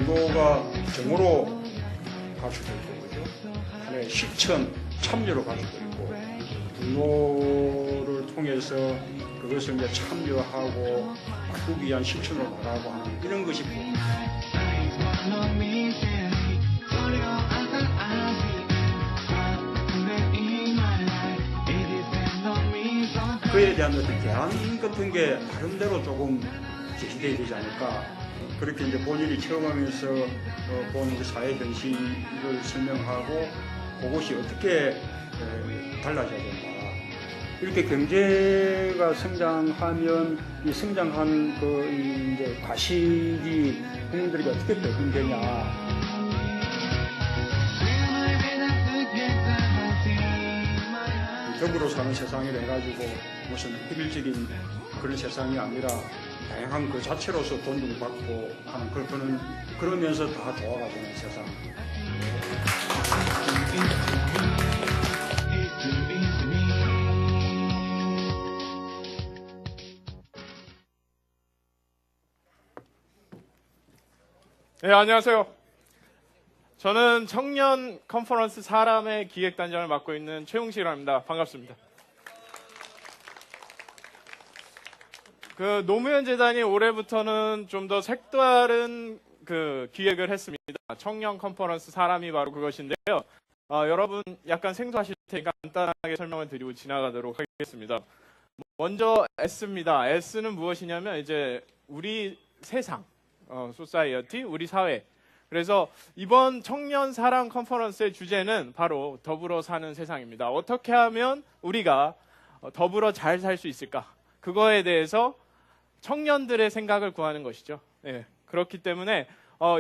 정도가 정으로 갈 수도 있고, 그죠? 하나의 실천, 참여로 갈 수도 있고, 분노를 통해서 그것을 이제 참여하고 바꾸기 위한 실천으로 나가고 하는 이런 것이 그에 대한 어떤 대안 같은 게 나름대로 조금 제시되어야 되지 않을까. 그렇게 이제 본인이 체험하면서 본 그 사회 현실을 설명하고 그것이 어떻게 달라져야 된다. 이렇게 경제가 성장하면 이 성장한 그 이제 과실이 국민들에게 어떻게 배분되냐. 덕으로 사는 세상이라 해가지고 무슨 획일적인 그런 세상이 아니라 다양한 그 자체로서 존중받고 하는 그러면서 다 좋아가지는 세상. 네, 안녕하세요. 저는 청년 컨퍼런스 사람의 기획단장을 맡고 있는 최웅식이라고 합니다. 반갑습니다. 그 노무현 재단이 올해부터는 좀 더 색다른 그 기획을 했습니다. 청년 컨퍼런스 사람이 바로 그것인데요. 여러분 약간 생소하실 테니까 간단하게 설명을 드리고 지나가도록 하겠습니다. 먼저 S입니다. S는 무엇이냐면 이제 우리 세상, 소사이어티, 우리 사회. 그래서 이번 청년 사랑 컨퍼런스의 주제는 바로 더불어 사는 세상입니다. 어떻게 하면 우리가 더불어 잘 살 수 있을까? 그거에 대해서 청년들의 생각을 구하는 것이죠. 네, 그렇기 때문에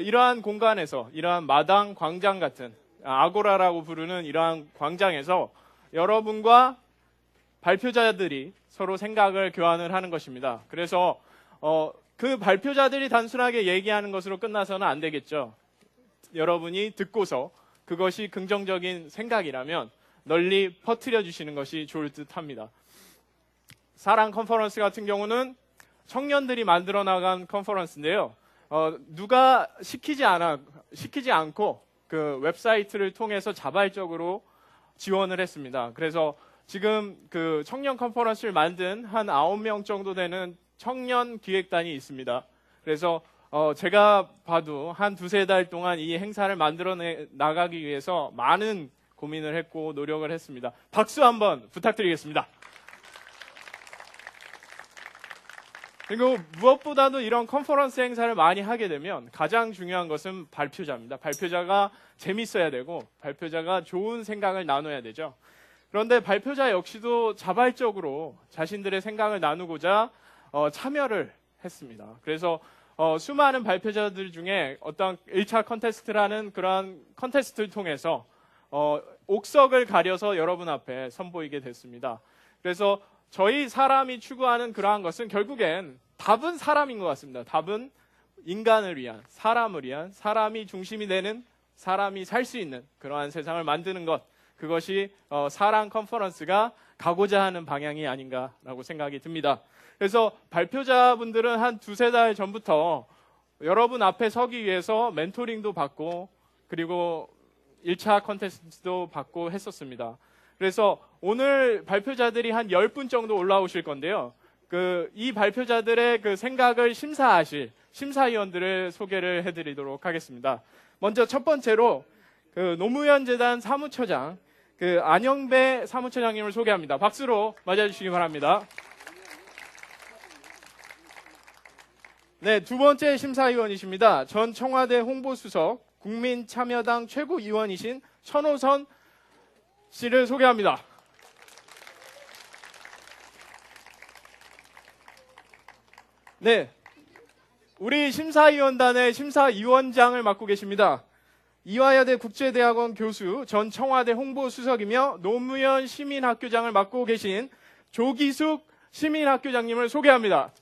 이러한 공간에서, 이러한 마당, 광장 같은 아고라라고 부르는 이러한 광장에서 여러분과 발표자들이 서로 생각을 교환을 하는 것입니다. 그래서 그 발표자들이 단순하게 얘기하는 것으로 끝나서는 안 되겠죠. 여러분이 듣고서 그것이 긍정적인 생각이라면 널리 퍼뜨려 주시는 것이 좋을 듯 합니다. 사랑 컨퍼런스 같은 경우는 청년들이 만들어 나간 컨퍼런스인데요. 누가 시키지 않고 그 웹사이트를 통해서 자발적으로 지원을 했습니다. 그래서 지금 그 청년 컨퍼런스를 만든 한 9명 정도 되는 청년 기획단이 있습니다. 그래서 제가 봐도 한 두세 달 동안 이 행사를 만들어 나가기 위해서 많은 고민을 했고 노력을 했습니다. 박수 한번 부탁드리겠습니다. 그리고 무엇보다도 이런 컨퍼런스 행사를 많이 하게 되면 가장 중요한 것은 발표자입니다. 발표자가 재밌어야 되고 발표자가 좋은 생각을 나눠야 되죠. 그런데 발표자 역시도 자발적으로 자신들의 생각을 나누고자 참여를 했습니다. 그래서 수많은 발표자들 중에 어떤 1차 컨테스트라는 그러한 컨테스트를 통해서 옥석을 가려서 여러분 앞에 선보이게 됐습니다. 그래서 저희 사람이 추구하는 그러한 것은 결국엔 답은 사람인 것 같습니다. 답은 인간을 위한, 사람을 위한, 사람이 중심이 되는, 사람이 살 수 있는 그러한 세상을 만드는 것, 그것이 사랑 컨퍼런스가 가고자 하는 방향이 아닌가라고 생각이 듭니다. 그래서 발표자분들은 한 두세 달 전부터 여러분 앞에 서기 위해서 멘토링도 받고 그리고 1차 컨테스트도 받고 했었습니다. 그래서 오늘 발표자들이 한 10분 정도 올라오실 건데요. 이 발표자들의 그 생각을 심사하실 심사위원들을 소개를 해드리도록 하겠습니다. 먼저 첫 번째로 그 노무현 재단 사무처장 그 안영배 사무처장님을 소개합니다. 박수로 맞아주시기 바랍니다. 네, 두 번째 심사위원이십니다. 전 청와대 홍보수석 국민참여당 최고위원이신 천호선 씨를 소개합니다. 네, 우리 심사위원단의 심사위원장을 맡고 계십니다. 이화여대 국제대학원 교수, 전 청와대 홍보수석이며 노무현 시민학교장을 맡고 계신 조기숙 시민학교장님을 소개합니다.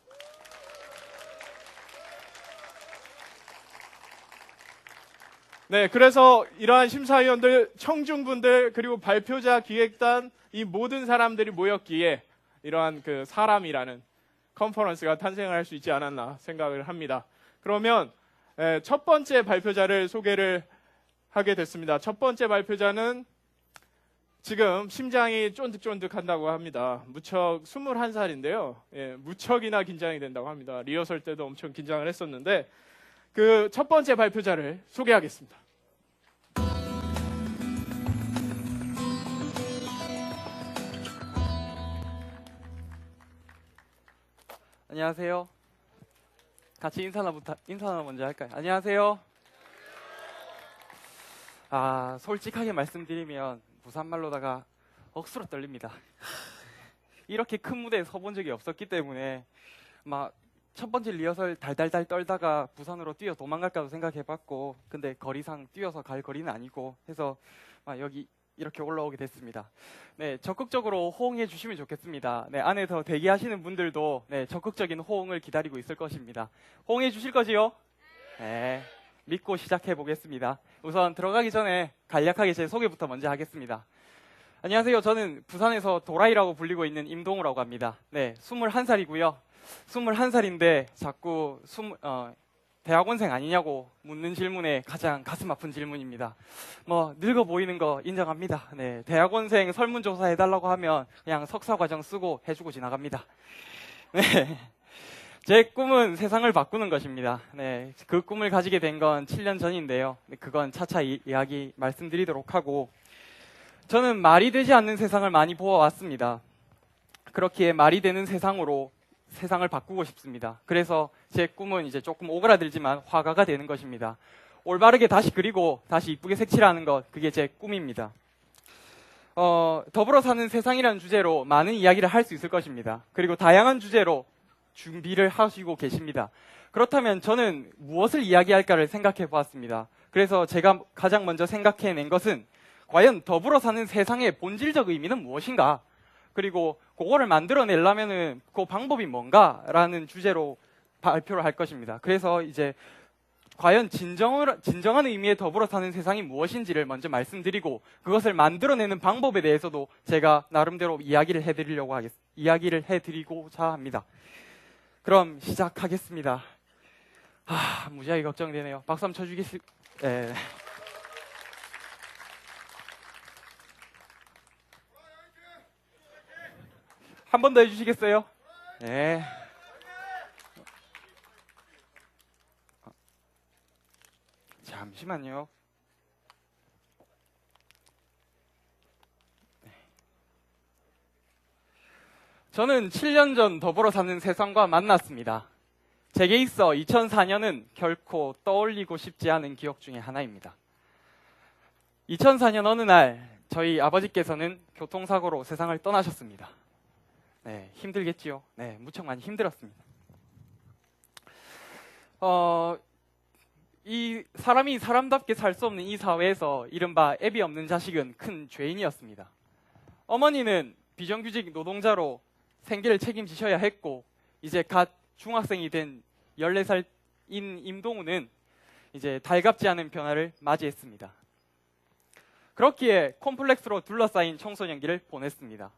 네, 그래서 이러한 심사위원들, 청중분들, 그리고 발표자, 기획단, 이 모든 사람들이 모였기에 이러한 그 사람이라는 컨퍼런스가 탄생을 할 수 있지 않았나 생각을 합니다. 그러면 첫 번째 발표자를 소개를 하게 됐습니다. 첫 번째 발표자는 지금 심장이 쫀득쫀득한다고 합니다. 무척 21살인데요. 무척이나 긴장이 된다고 합니다. 리허설 때도 엄청 긴장을 했었는데 그 첫 번째 발표자를 소개하겠습니다. 안녕하세요. 같이 인사나 먼저 할까요? 안녕하세요. 솔직하게 말씀드리면 부산말로다가 억수로 떨립니다. 이렇게 큰 무대에 서본 적이 없었기 때문에 막 첫 번째 리허설 달달달 떨다가 부산으로 뛰어 도망갈까도 생각해봤고, 근데 거리상 뛰어서 갈 거리는 아니고 해서 여기 이렇게 올라오게 됐습니다. 네, 적극적으로 호응해 주시면 좋겠습니다. 네, 안에서 대기하시는 분들도 적극적인 호응을 기다리고 있을 것입니다. 호응해 주실 거지요? 네, 믿고 시작해 보겠습니다. 우선 들어가기 전에 간략하게 제 소개부터 먼저 하겠습니다. 안녕하세요. 저는 부산에서 도라이라고 불리고 있는 임동우라고 합니다. 네, 21살이고요. 21살인데 자꾸 대학원생 아니냐고 묻는 질문에 가장 가슴 아픈 질문입니다. 늙어 보이는 거 인정합니다. 네, 대학원생 설문조사 해달라고 하면 그냥 석사과정 쓰고 해주고 지나갑니다. 네, 제 꿈은 세상을 바꾸는 것입니다. 네, 그 꿈을 가지게 된 건 7년 전인데요. 그건 차차 이야기 말씀드리도록 하고, 저는 말이 되지 않는 세상을 많이 보아왔습니다. 그렇기에 말이 되는 세상으로 세상을 바꾸고 싶습니다. 그래서 제 꿈은 이제 조금 오그라들지만 화가가 되는 것입니다. 올바르게 다시 그리고 다시 이쁘게 색칠하는 것, 그게 제 꿈입니다. 더불어 사는 세상이라는 주제로 많은 이야기를 할 수 있을 것입니다. 그리고 다양한 주제로 준비를 하시고 계십니다. 그렇다면 저는 무엇을 이야기할까를 생각해 보았습니다. 그래서 제가 가장 먼저 생각해낸 것은 과연 더불어 사는 세상의 본질적 의미는 무엇인가? 그리고 그거를 만들어내려면은 그 방법이 뭔가라는 주제로 발표를 할 것입니다. 그래서 이제 과연 진정한 의미의 더불어 사는 세상이 무엇인지를 먼저 말씀드리고, 그것을 만들어내는 방법에 대해서도 제가 나름대로 이야기를 해드리고자 합니다. 그럼 시작하겠습니다. 무지하게 걱정되네요. 박수 한번 쳐주겠습니다. 네. 한 번 더 해주시겠어요? 네. 잠시만요. 저는 7년 전 더불어 사는 세상과 만났습니다. 제게 있어 2004년은 결코 떠올리고 싶지 않은 기억 중에 하나입니다. 2004년 어느 날 저희 아버지께서는 교통사고로 세상을 떠나셨습니다. 네, 힘들겠지요. 네, 무척 많이 힘들었습니다. 이 사람이 사람답게 살 수 없는 이 사회에서 이른바 애비 없는 자식은 큰 죄인이었습니다. 어머니는 비정규직 노동자로 생계를 책임지셔야 했고, 이제 갓 중학생이 된 14살인 임동우는 이제 달갑지 않은 변화를 맞이했습니다. 그렇기에 콤플렉스로 둘러싸인 청소년기를 보냈습니다.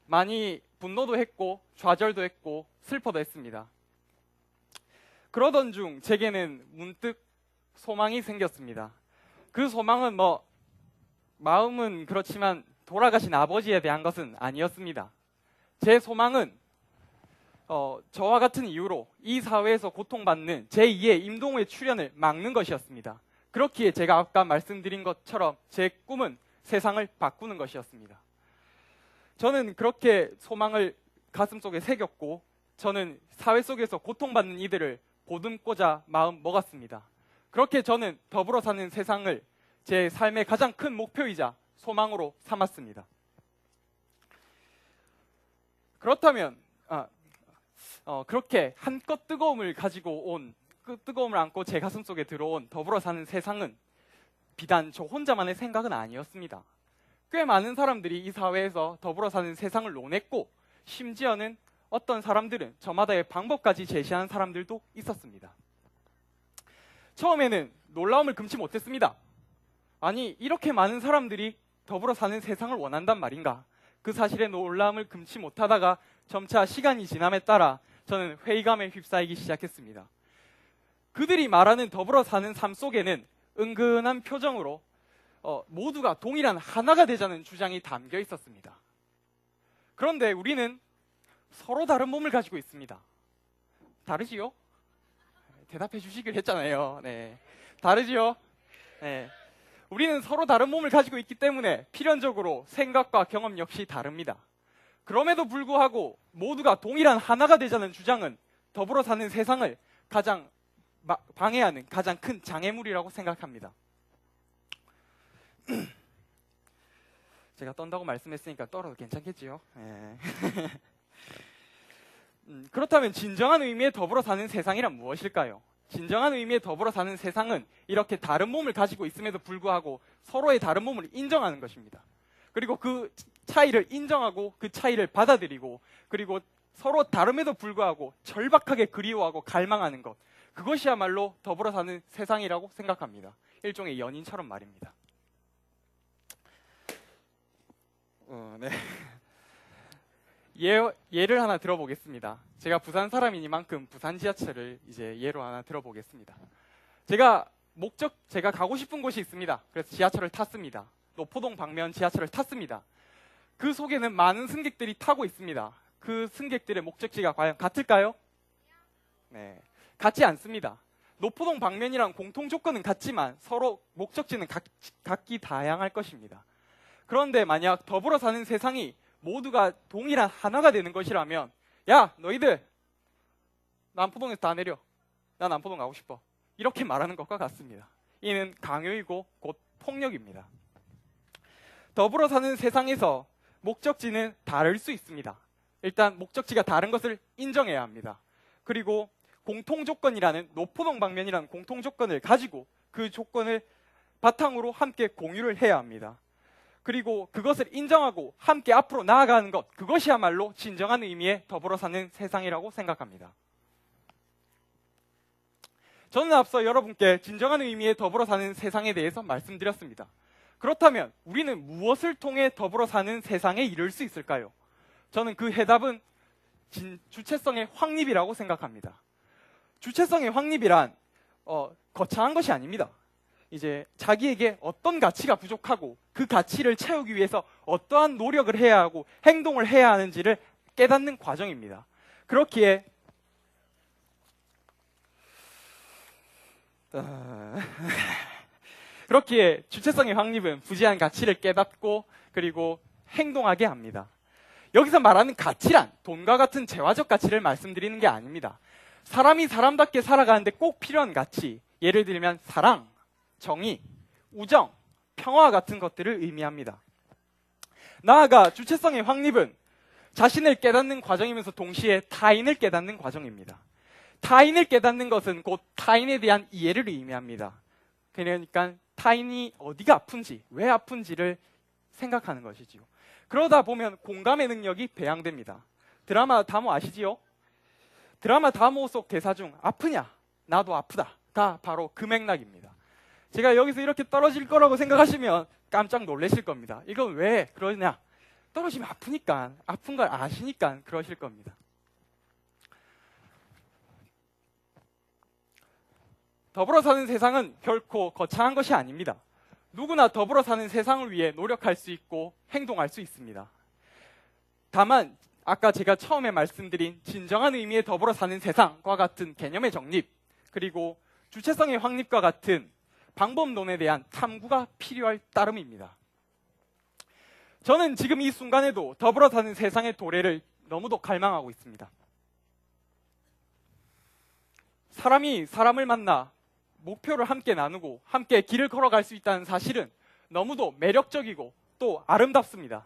많이 분노도 했고 좌절도 했고 슬퍼도 했습니다. 그러던 중 제게는 문득 소망이 생겼습니다. 그 소망은 마음은 그렇지만 돌아가신 아버지에 대한 것은 아니었습니다. 제 소망은 저와 같은 이유로 이 사회에서 고통받는 제2의 임동우의 출현을 막는 것이었습니다. 그렇기에 제가 아까 말씀드린 것처럼 제 꿈은 세상을 바꾸는 것이었습니다. 저는 그렇게 소망을 가슴속에 새겼고, 저는 사회 속에서 고통받는 이들을 보듬고자 마음 먹었습니다. 그렇게 저는 더불어 사는 세상을 제 삶의 가장 큰 목표이자 소망으로 삼았습니다. 그렇다면 그렇게 한껏 뜨거움을 가지고 온, 그 뜨거움을 안고 제 가슴속에 들어온 더불어 사는 세상은 비단 저 혼자만의 생각은 아니었습니다. 꽤 많은 사람들이 이 사회에서 더불어 사는 세상을 논했고, 심지어는 어떤 사람들은 저마다의 방법까지 제시하는 사람들도 있었습니다. 처음에는 놀라움을 금치 못했습니다. 아니, 이렇게 많은 사람들이 더불어 사는 세상을 원한단 말인가? 그 사실에 놀라움을 금치 못하다가 점차 시간이 지남에 따라 저는 회의감에 휩싸이기 시작했습니다. 그들이 말하는 더불어 사는 삶 속에는 은근한 표정으로 모두가 동일한 하나가 되자는 주장이 담겨 있었습니다. 그런데 우리는 서로 다른 몸을 가지고 있습니다. 다르지요? 대답해 주시길 했잖아요. 네. 다르지요? 네. 우리는 서로 다른 몸을 가지고 있기 때문에 필연적으로 생각과 경험 역시 다릅니다. 그럼에도 불구하고 모두가 동일한 하나가 되자는 주장은 더불어 사는 세상을 가장 방해하는 가장 큰 장애물이라고 생각합니다. 제가 떤다고 말씀했으니까 떨어도 괜찮겠지요? 네. 그렇다면 진정한 의미의 더불어 사는 세상이란 무엇일까요? 진정한 의미의 더불어 사는 세상은 이렇게 다른 몸을 가지고 있음에도 불구하고 서로의 다른 몸을 인정하는 것입니다. 그리고 그 차이를 인정하고 그 차이를 받아들이고 그리고 서로 다름에도 불구하고 절박하게 그리워하고 갈망하는 것, 그것이야말로 더불어 사는 세상이라고 생각합니다. 일종의 연인처럼 말입니다. 네. 예를 하나 들어보겠습니다. 제가 부산 사람이니만큼 부산 지하철을 이제 예로 하나 들어보겠습니다. 제가 가고 싶은 곳이 있습니다. 그래서 지하철을 탔습니다. 노포동 방면 지하철을 탔습니다. 그 속에는 많은 승객들이 타고 있습니다. 그 승객들의 목적지가 과연 같을까요? 네, 같지 않습니다. 노포동 방면이랑 공통 조건은 같지만 서로 목적지는 각기 다양할 것입니다. 그런데 만약 더불어 사는 세상이 모두가 동일한 하나가 되는 것이라면, 야, 너희들 남포동에서 다 내려. 나 남포동 가고 싶어. 이렇게 말하는 것과 같습니다. 이는 강요이고 곧 폭력입니다. 더불어 사는 세상에서 목적지는 다를 수 있습니다. 일단 목적지가 다른 것을 인정해야 합니다. 그리고 공통조건이라는 노포동 방면이라는 공통조건을 가지고 그 조건을 바탕으로 함께 공유를 해야 합니다. 그리고 그것을 인정하고 함께 앞으로 나아가는 것, 그것이야말로 진정한 의미의 더불어 사는 세상이라고 생각합니다. 저는 앞서 여러분께 진정한 의미의 더불어 사는 세상에 대해서 말씀드렸습니다. 그렇다면 우리는 무엇을 통해 더불어 사는 세상에 이를 수 있을까요? 저는 그 해답은 주체성의 확립이라고 생각합니다. 주체성의 확립이란 거창한 것이 아닙니다. 이제 자기에게 어떤 가치가 부족하고 그 가치를 채우기 위해서 어떠한 노력을 해야 하고 행동을 해야 하는지를 깨닫는 과정입니다. 그렇기에 주체성의 확립은 부재한 가치를 깨닫고 그리고 행동하게 합니다. 여기서 말하는 가치란 돈과 같은 재화적 가치를 말씀드리는 게 아닙니다. 사람이 사람답게 살아가는데 꼭 필요한 가치, 예를 들면 사랑, 정의, 우정, 평화 같은 것들을 의미합니다. 나아가 주체성의 확립은 자신을 깨닫는 과정이면서 동시에 타인을 깨닫는 과정입니다. 타인을 깨닫는 것은 곧 타인에 대한 이해를 의미합니다. 그러니까 타인이 어디가 아픈지, 왜 아픈지를 생각하는 것이지요. 그러다 보면 공감의 능력이 배양됩니다. 드라마 다모 아시지요? 드라마 다모 속 대사 중 아프냐? 나도 아프다가 바로 그 맥락입니다. 제가 여기서 이렇게 떨어질 거라고 생각하시면 깜짝 놀라실 겁니다. 이건 왜 그러냐? 떨어지면 아프니까, 아픈 걸 아시니까 그러실 겁니다. 더불어 사는 세상은 결코 거창한 것이 아닙니다. 누구나 더불어 사는 세상을 위해 노력할 수 있고 행동할 수 있습니다. 다만 아까 제가 처음에 말씀드린 진정한 의미의 더불어 사는 세상과 같은 개념의 정립, 그리고 주체성의 확립과 같은 방법론에 대한 탐구가 필요할 따름입니다. 저는 지금 이 순간에도 더불어 사는 세상의 도래를 너무도 갈망하고 있습니다. 사람이 사람을 만나 목표를 함께 나누고 함께 길을 걸어갈 수 있다는 사실은 너무도 매력적이고 또 아름답습니다.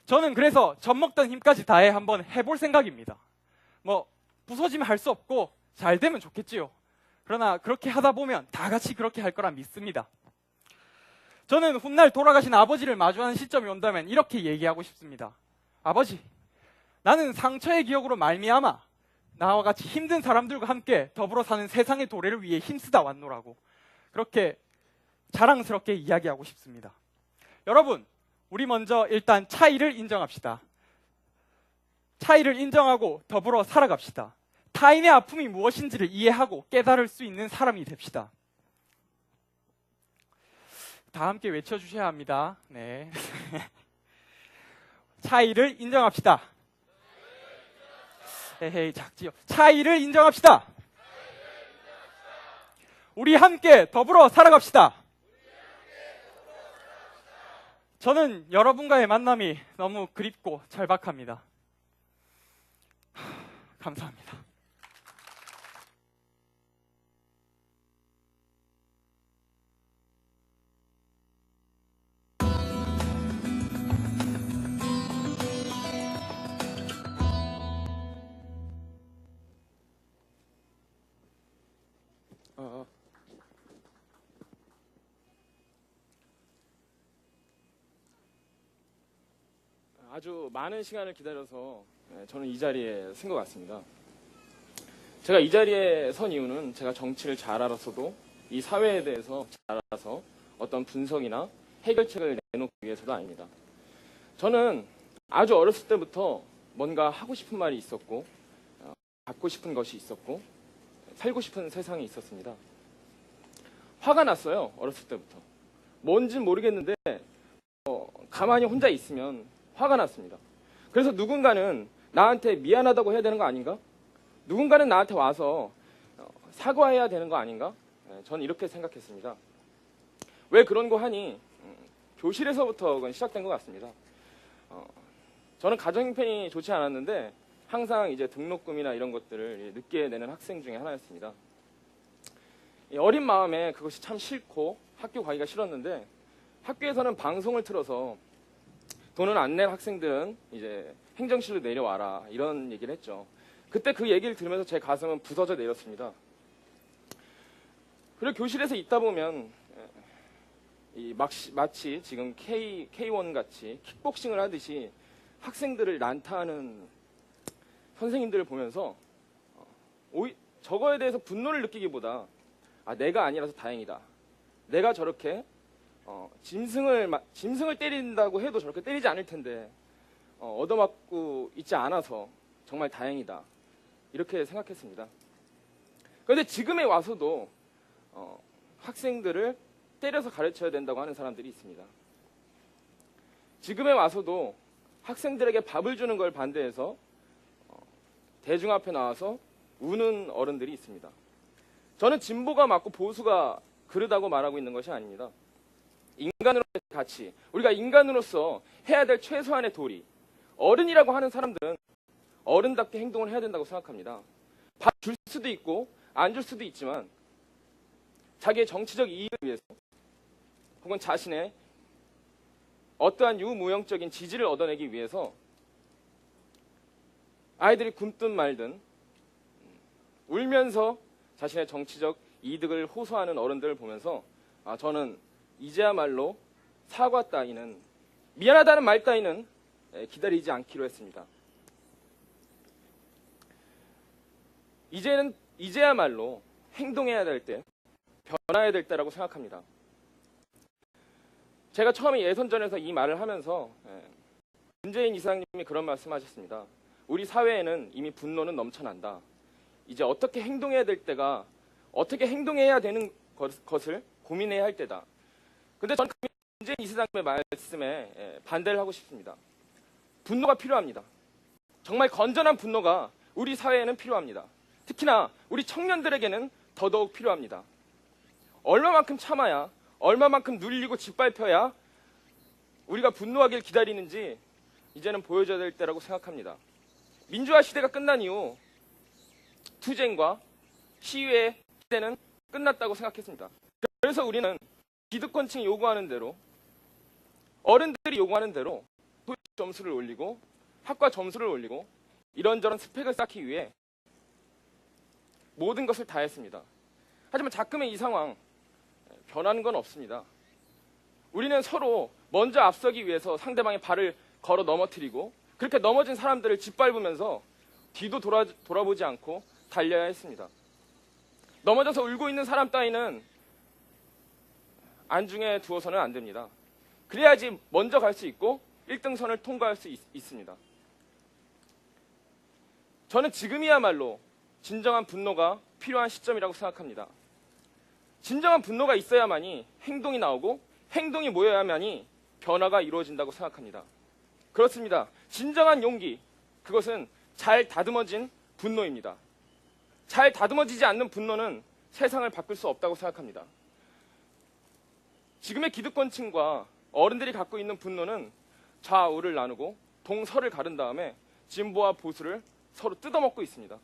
저는 그래서 젖먹던 힘까지 다해 한번 해볼 생각입니다. 부서지면 할 수 없고 잘 되면 좋겠지요. 그러나 그렇게 하다 보면 다 같이 그렇게 할 거라 믿습니다. 저는 훗날 돌아가신 아버지를 마주하는 시점이 온다면 이렇게 얘기하고 싶습니다. 아버지, 나는 상처의 기억으로 말미암아 나와 같이 힘든 사람들과 함께 더불어 사는 세상의 도래를 위해 힘쓰다 왔노라고 그렇게 자랑스럽게 이야기하고 싶습니다. 여러분, 우리 먼저 일단 차이를 인정합시다. 차이를 인정하고 더불어 살아갑시다. 타인의 아픔이 무엇인지를 이해하고 깨달을 수 있는 사람이 됩시다. 다 함께 외쳐주셔야 합니다. 네. 차이를 인정합시다. 에헤이, 작지요. 차이를 인정합시다. 우리 함께 더불어 살아갑시다. 저는 여러분과의 만남이 너무 그립고 절박합니다. 감사합니다. 아주 많은 시간을 기다려서 저는 이 자리에 쓴 것 같습니다. 제가 이 자리에 선 이유는 제가 정치를 잘 알아서도 이 사회에 대해서 잘 알아서 어떤 분석이나 해결책을 내놓기 위해서도 아닙니다. 저는 아주 어렸을 때부터 뭔가 하고 싶은 말이 있었고 갖고 싶은 것이 있었고 살고 싶은 세상이 있었습니다. 화가 났어요. 어렸을 때부터. 뭔진 모르겠는데 가만히 혼자 있으면 화가 났습니다. 그래서 누군가는 나한테 미안하다고 해야 되는 거 아닌가? 누군가는 나한테 와서 사과해야 되는 거 아닌가? 저는 이렇게 생각했습니다. 왜 그런 거 하니? 교실에서부터 그건 시작된 것 같습니다. 저는 가정 형편이 좋지 않았는데 항상 이제 등록금이나 이런 것들을 늦게 내는 학생 중에 하나였습니다. 어린 마음에 그것이 참 싫고 학교 가기가 싫었는데 학교에서는 방송을 틀어서 돈을 안 낸 학생들은 이제 행정실로 내려와라 이런 얘기를 했죠. 그때 그 얘기를 들으면서 제 가슴은 부서져 내렸습니다. 그리고 교실에서 있다 보면 마치 지금 K1 같이 킥복싱을 하듯이 학생들을 난타하는 선생님들을 보면서 저거에 대해서 분노를 느끼기보다 내가 아니라서 다행이다. 내가 저렇게 짐승을 때린다고 해도 저렇게 때리지 않을 텐데 얻어맞고 있지 않아서 정말 다행이다. 이렇게 생각했습니다. 그런데 지금에 와서도 학생들을 때려서 가르쳐야 된다고 하는 사람들이 있습니다. 지금에 와서도 학생들에게 밥을 주는 걸 반대해서 대중 앞에 나와서 우는 어른들이 있습니다. 저는 진보가 맞고 보수가 그르다고 말하고 있는 것이 아닙니다. 인간으로서의 가치, 우리가 인간으로서 해야 될 최소한의 도리, 어른이라고 하는 사람들은 어른답게 행동을 해야 된다고 생각합니다. 밥 줄 수도 있고 안 줄 수도 있지만 자기의 정치적 이익을 위해서 혹은 자신의 어떠한 유무형적인 지지를 얻어내기 위해서 아이들이 굶든 말든 울면서 자신의 정치적 이득을 호소하는 어른들을 보면서 저는 이제야말로 사과 따위는, 미안하다는 말 따위는 기다리지 않기로 했습니다. 이제야말로 행동해야 될 때, 변화해야 될 때라고 생각합니다. 제가 처음에 예선전에서 이 말을 하면서 문재인 이사장님이 그런 말씀하셨습니다. 우리 사회에는 이미 분노는 넘쳐난다. 이제 어떻게 행동해야 될 때가, 어떻게 행동해야 되는 것을 고민해야 할 때다. 근데 저는 문재인 이사장님의 말씀에 반대를 하고 싶습니다. 분노가 필요합니다. 정말 건전한 분노가 우리 사회에는 필요합니다. 특히나 우리 청년들에게는 더더욱 필요합니다. 얼마만큼 참아야, 얼마만큼 눌리고 짓밟혀야 우리가 분노하길 기다리는지 이제는 보여줘야 될 때라고 생각합니다. 민주화 시대가 끝난 이후 투쟁과 시위의 시대는 끝났다고 생각했습니다. 그래서 우리는 기득권층이 요구하는 대로, 어른들이 요구하는 대로 토익 점수를 올리고 학과 점수를 올리고 이런저런 스펙을 쌓기 위해 모든 것을 다 했습니다. 하지만 자꾸의 이 상황 변하는 건 없습니다. 우리는 서로 먼저 앞서기 위해서 상대방의 발을 걸어 넘어뜨리고 그렇게 넘어진 사람들을 짓밟으면서 뒤도 돌아보지 않고 달려야 했습니다. 넘어져서 울고 있는 사람 따위는 안중에 두어서는 안 됩니다. 그래야지 먼저 갈 수 있고 1등선을 통과할 수 있습니다. 저는 지금이야말로 진정한 분노가 필요한 시점이라고 생각합니다. 진정한 분노가 있어야만이 행동이 나오고 행동이 모여야만이 변화가 이루어진다고 생각합니다. 그렇습니다. 진정한 용기, 그것은 잘 다듬어진 분노입니다. 잘 다듬어지지 않는 분노는 세상을 바꿀 수 없다고 생각합니다. 지금의 기득권층과 어른들이 갖고 있는 분노는 좌우를 나누고 동서를 가른 다음에 진보와 보수를 서로 뜯어먹고 있습니다.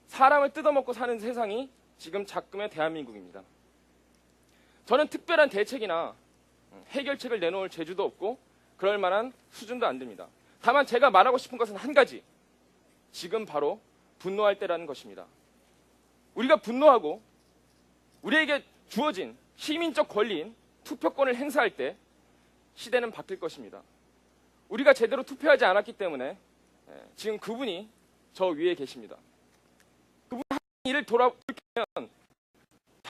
사람을 뜯어먹고 사는 세상이 지금 작금의 대한민국입니다. 저는 특별한 대책이나 해결책을 내놓을 재주도 없고 그럴 만한 수준도 안 됩니다. 다만 제가 말하고 싶은 것은 한 가지. 지금 바로 분노할 때라는 것입니다. 우리가 분노하고 우리에게 주어진 시민적 권리인 투표권을 행사할 때 시대는 바뀔 것입니다. 우리가 제대로 투표하지 않았기 때문에 지금 그분이 저 위에 계십니다. 그분이 하는 일을 돌아보면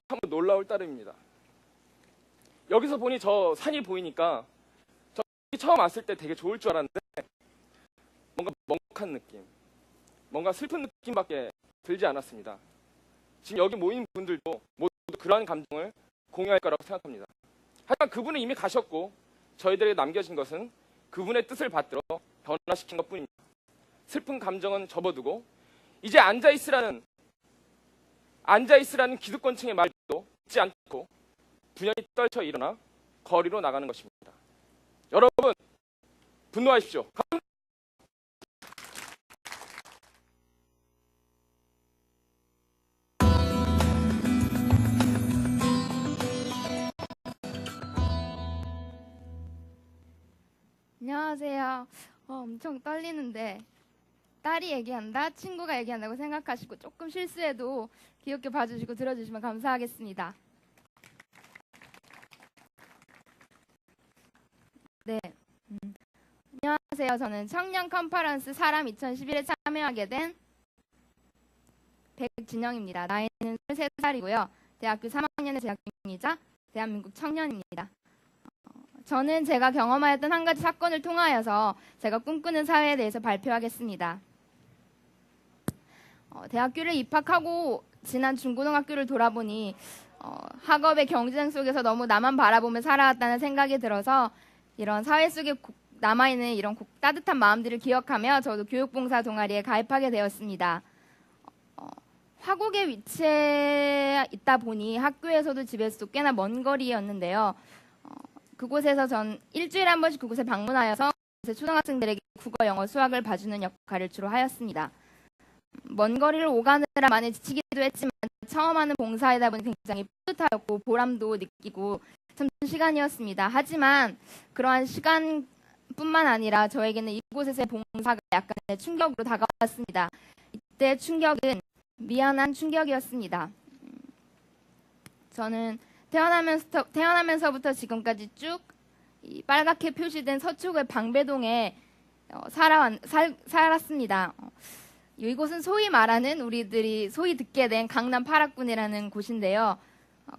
참 놀라울 따름입니다. 여기서 보니 저 산이 보이니까 저 처음 왔을 때 되게 좋을 줄 알았는데 뭔가 먹먹한 느낌, 뭔가 슬픈 느낌밖에 들지 않았습니다. 지금 여기 모인 분들도 모두 그러한 감정을 공유할 거라고 생각합니다. 하지만 그분은 이미 가셨고 저희들에게 남겨진 것은 그분의 뜻을 받들어 변화시킨 것뿐입니다. 슬픈 감정은 접어두고 이제 앉아있으라는 기득권층의 말도 듣지 않고 분연히 떨쳐 일어나 거리로 나가는 것입니다. 여러분, 분노하십시오. 안녕하세요. 엄청 떨리는데 딸이 얘기한다, 친구가 얘기한다고 생각하시고 조금 실수해도 귀엽게 봐주시고 들어주시면 감사하겠습니다. 네. 안녕하세요. 저는 청년 컨퍼런스 사람 2011에 참여하게 된 백진영입니다. 나이는 23살이고요. 대학교 3학년에 재학 중이자 대한민국 청년입니다. 저는 제가 경험하였던 한 가지 사건을 통하여서 제가 꿈꾸는 사회에 대해서 발표하겠습니다. 대학교를 입학하고 지난 중고등학교를 돌아보니 학업의 경쟁 속에서 너무 나만 바라보며 살아왔다는 생각이 들어서 이런 사회 속에 남아있는 이런 따뜻한 마음들을 기억하며 저도 교육봉사 동아리에 가입하게 되었습니다. 화곡에 위치해 있다 보니 학교에서도 집에서도 꽤나 먼 거리였는데요. 그곳에서 전 일주일에 한 번씩 그곳에 방문하여서 초등학생들에게 국어, 영어, 수학을 봐주는 역할을 주로 하였습니다. 먼 거리를 오가느라 많이 지치기도 했지만 처음 하는 봉사이다 보니 굉장히 뿌듯하였고 보람도 느끼고 참 좋은 시간이었습니다. 하지만 그러한 시간뿐만 아니라 저에게는 이곳에서의 봉사가 약간의 충격으로 다가왔습니다. 이때 충격은 미안한 충격이었습니다. 저는 태어나면서부터 지금까지 쭉 이 빨갛게 표시된 서초구의 방배동에 살았습니다. 이곳은 소위 말하는 우리들이 소위 듣게 된 강남 8학군이라는 곳인데요.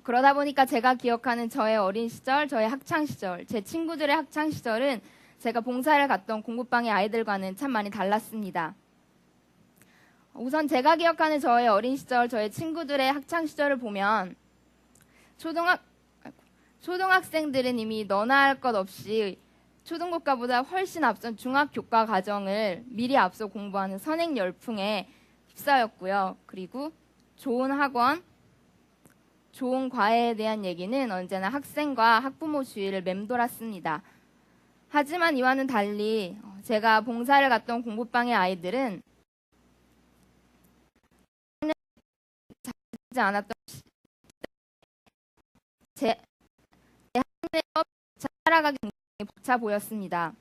그러다 보니까 제가 기억하는 저의 어린 시절, 저의 학창 시절, 제 친구들의 학창 시절은 제가 봉사를 갔던 공부방의 아이들과는 참 많이 달랐습니다. 우선 제가 기억하는 저의 어린 시절, 저의 친구들의 학창 시절을 보면 초등학생들은 이미 너나 할 것 없이 초등교과보다 훨씬 앞선 중학교과 과정을 미리 앞서 공부하는 선행 열풍에 휩싸였고요. 그리고 좋은 학원, 좋은 과외에 대한 얘기는 언제나 학생과 학부모 주위를 맴돌았습니다. 하지만 이와는 달리 제가 봉사를 갔던 공부방의 아이들은 잘하지 않았던 제 하늘에서 살아가기 굉장히 벅차 보였습니다.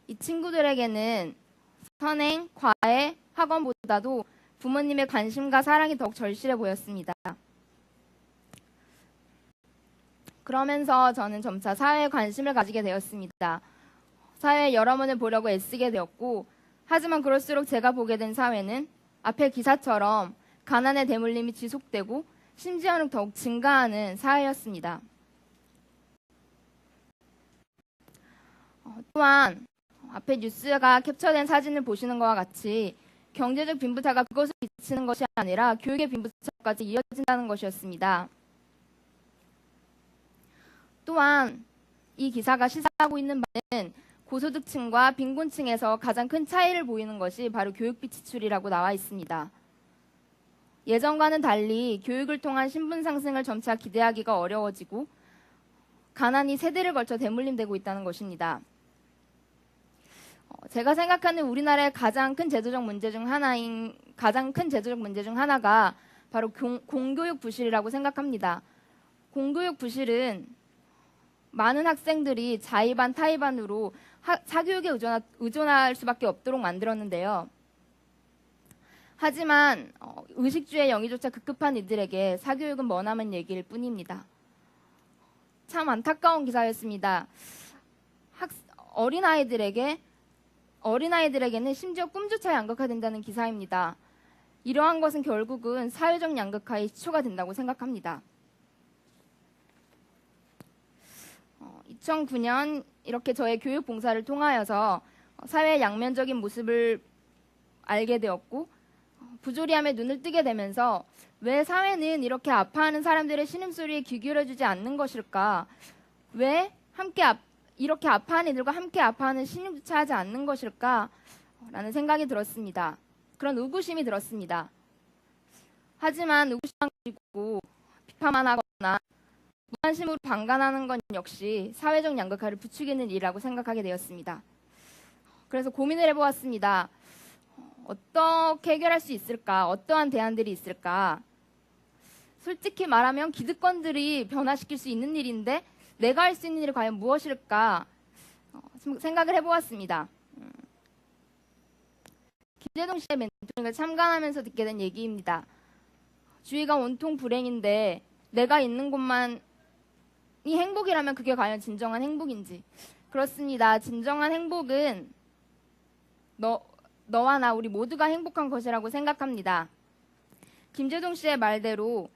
이 친구들에게는 선행, 과외, 학원보다도 부모님의 관심과 사랑이 더욱 절실해 보였습니다. 그러면서 저는 점차 사회에 관심을 가지게 되었습니다. 사회의 여러 면을 보려고 애쓰게 되었고, 하지만 그럴수록 제가 보게 된 사회는 앞의 기사처럼 가난의 대물림이 지속되고 심지어는 더욱 증가하는 사회였습니다. 또한 앞에 뉴스가 캡처된 사진을 보시는 것과 같이 경제적 빈부차가 그것을 비치는 것이 아니라 교육의 빈부차까지 이어진다는 것이었습니다. 또한 이 기사가 시사하고 있는 바는 고소득층과 빈곤층에서 가장 큰 차이를 보이는 것이 바로 교육비 지출이라고 나와 있습니다. 예전과는 달리 교육을 통한 신분 상승을 점차 기대하기가 어려워지고 가난이 세대를 걸쳐 대물림되고 있다는 것입니다. 제가 생각하는 우리나라의 가장 큰 제도적 문제 중 하나가 바로 공교육 부실이라고 생각합니다. 공교육 부실은 많은 학생들이 자의반 타의반으로 사교육에 의존할 수밖에 없도록 만들었는데요. 하지만 의식주의 영위조차 급급한 이들에게 사교육은 머나먼 얘기일 뿐입니다. 참 안타까운 기사였습니다. 어린아이들에게는 심지어 꿈조차 양극화된다는 기사입니다. 이러한 것은 결국은 사회적 양극화의 시초가 된다고 생각합니다. 2009년 이렇게 저의 교육 봉사를 통하여서 사회의 양면적인 모습을 알게 되었고 부조리함에 눈을 뜨게 되면서 왜 사회는 이렇게 아파하는 사람들의 신음소리에 귀 기울여주지 않는 것일까? 왜 이렇게 아파하는 이들과 함께 아파하는 신음조차 하지 않는 것일까? 라는 생각이 들었습니다. 그런 의구심이 들었습니다. 하지만 의구심만 가지고 비판만 하거나 무관심으로 방관하는 건 역시 사회적 양극화를 부추기는 일이라고 생각하게 되었습니다. 그래서 고민을 해보았습니다. 어떻게 해결할 수 있을까? 어떠한 대안들이 있을까? 솔직히 말하면 기득권들이 변화시킬 수 있는 일인데 내가 할 수 있는 일이 과연 무엇일까? 생각을 해보았습니다. 김재동 씨의 멘토링을 참관하면서 듣게 된 얘기입니다. 주위가 온통 불행인데 내가 있는 곳만이 행복이라면 그게 과연 진정한 행복인지. 그렇습니다. 진정한 행복은 너와 나 우리 모두가 행복한 것이라고 생각합니다. 김재동 씨의 말대로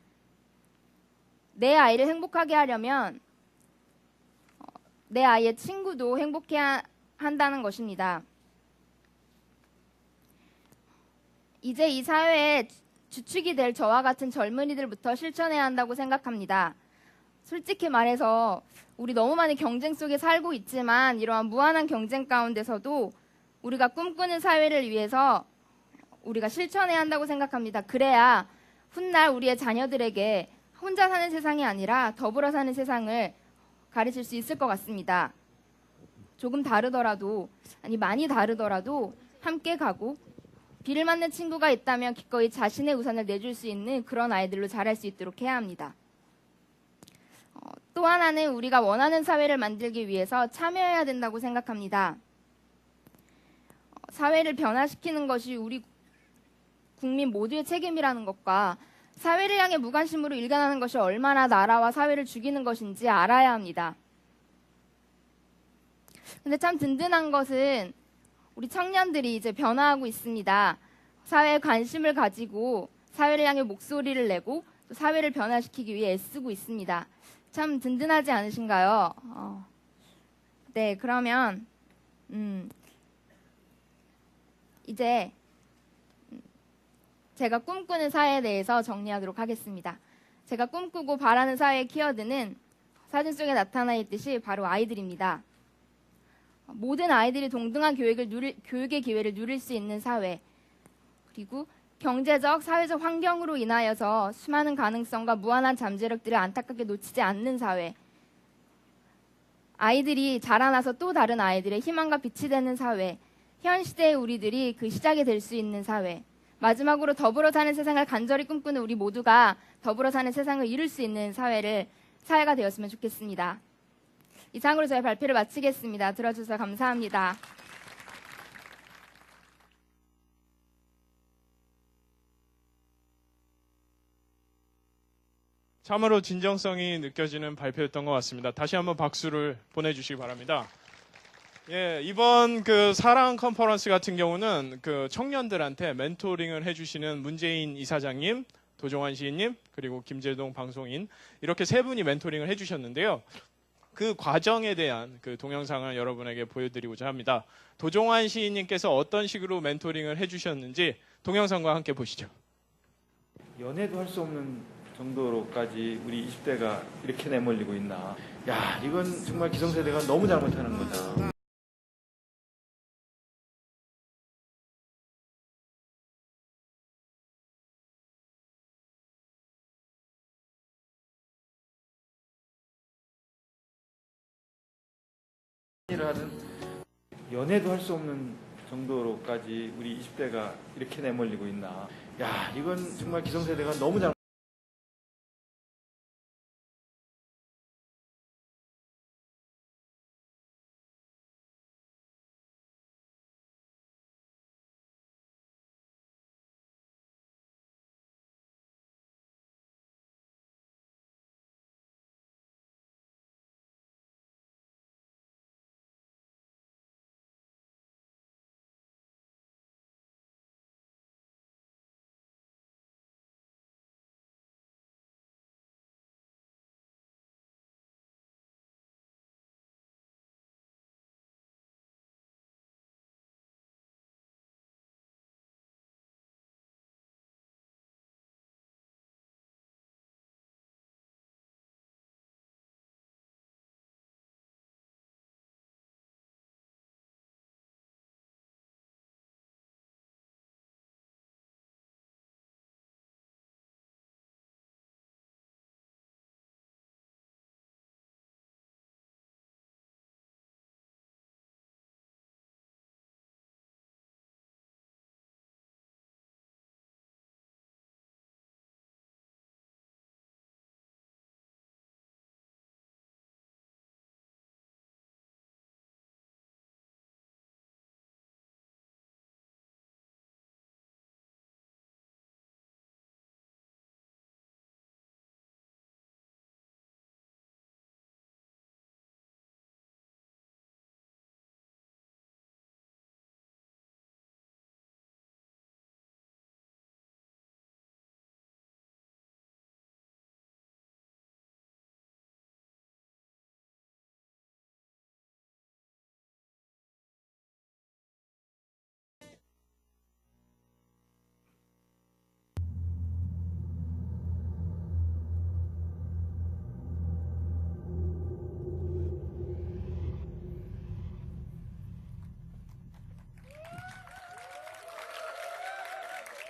내 아이를 행복하게 하려면 내 아이의 친구도 행복해야 한다는 것입니다. 이제 이 사회에 주축이 될 저와 같은 젊은이들부터 실천해야 한다고 생각합니다. 솔직히 말해서 우리 너무 많이 경쟁 속에 살고 있지만 이러한 무한한 경쟁 가운데서도 우리가 꿈꾸는 사회를 위해서 우리가 실천해야 한다고 생각합니다. 그래야 훗날 우리의 자녀들에게 혼자 사는 세상이 아니라 더불어 사는 세상을 가르칠 수 있을 것 같습니다. 조금 다르더라도, 많이 다르더라도 함께 가고 비를 맞는 친구가 있다면 기꺼이 자신의 우산을 내줄 수 있는 그런 아이들로 자랄 수 있도록 해야 합니다. 또 하나는 우리가 원하는 사회를 만들기 위해서 참여해야 된다고 생각합니다. 사회를 변화시키는 것이 우리 국민 모두의 책임이라는 것과 사회를 향해 무관심으로 일관하는 것이 얼마나 나라와 사회를 죽이는 것인지 알아야 합니다. 근데 참 든든한 것은 우리 청년들이 이제 변화하고 있습니다. 사회에 관심을 가지고 사회를 향해 목소리를 내고 또 사회를 변화시키기 위해 애쓰고 있습니다. 참 든든하지 않으신가요? 네, 그러면 이제 제가 꿈꾸는 사회에 대해서 정리하도록 하겠습니다. 제가 꿈꾸고 바라는 사회의 키워드는 사진 속에 나타나 있듯이 바로 아이들입니다. 모든 아이들이 동등한 교육의 기회를 누릴 수 있는 사회, 그리고 경제적, 사회적 환경으로 인하여서 수많은 가능성과 무한한 잠재력들을 안타깝게 놓치지 않는 사회, 아이들이 자라나서 또 다른 아이들의 희망과 빛이 되는 사회, 현 시대의 우리들이 그 시작이 될 수 있는 사회, 마지막으로 더불어 사는 세상을 간절히 꿈꾸는 우리 모두가 더불어 사는 세상을 이룰 수 있는 사회가 되었으면 좋겠습니다. 이상으로 저의 발표를 마치겠습니다. 들어주셔서 감사합니다. 참으로 진정성이 느껴지는 발표였던 것 같습니다. 다시 한번 박수를 보내주시기 바랍니다. 예, 이번 그 사랑 컨퍼런스 같은 경우는 그 청년들한테 멘토링을 해주시는 문재인 이사장님, 도종환 시인님, 그리고 김재동 방송인 이렇게 세 분이 멘토링을 해주셨는데요. 그 과정에 대한 그 동영상을 여러분에게 보여드리고자 합니다. 도종환 시인님께서 어떤 식으로 멘토링을 해주셨는지 동영상과 함께 보시죠. 연애도 할 수 없는 정도로까지 우리 20대가 이렇게 내몰리고 있나. 야, 이건 정말 기성세대가 너무 잘못하는 거다. 일을 하든 연애도 할 수 없는 정도로까지 우리 20대가 이렇게 내몰리고 있나. 야, 이건 정말 기성세대가 너무 잘못.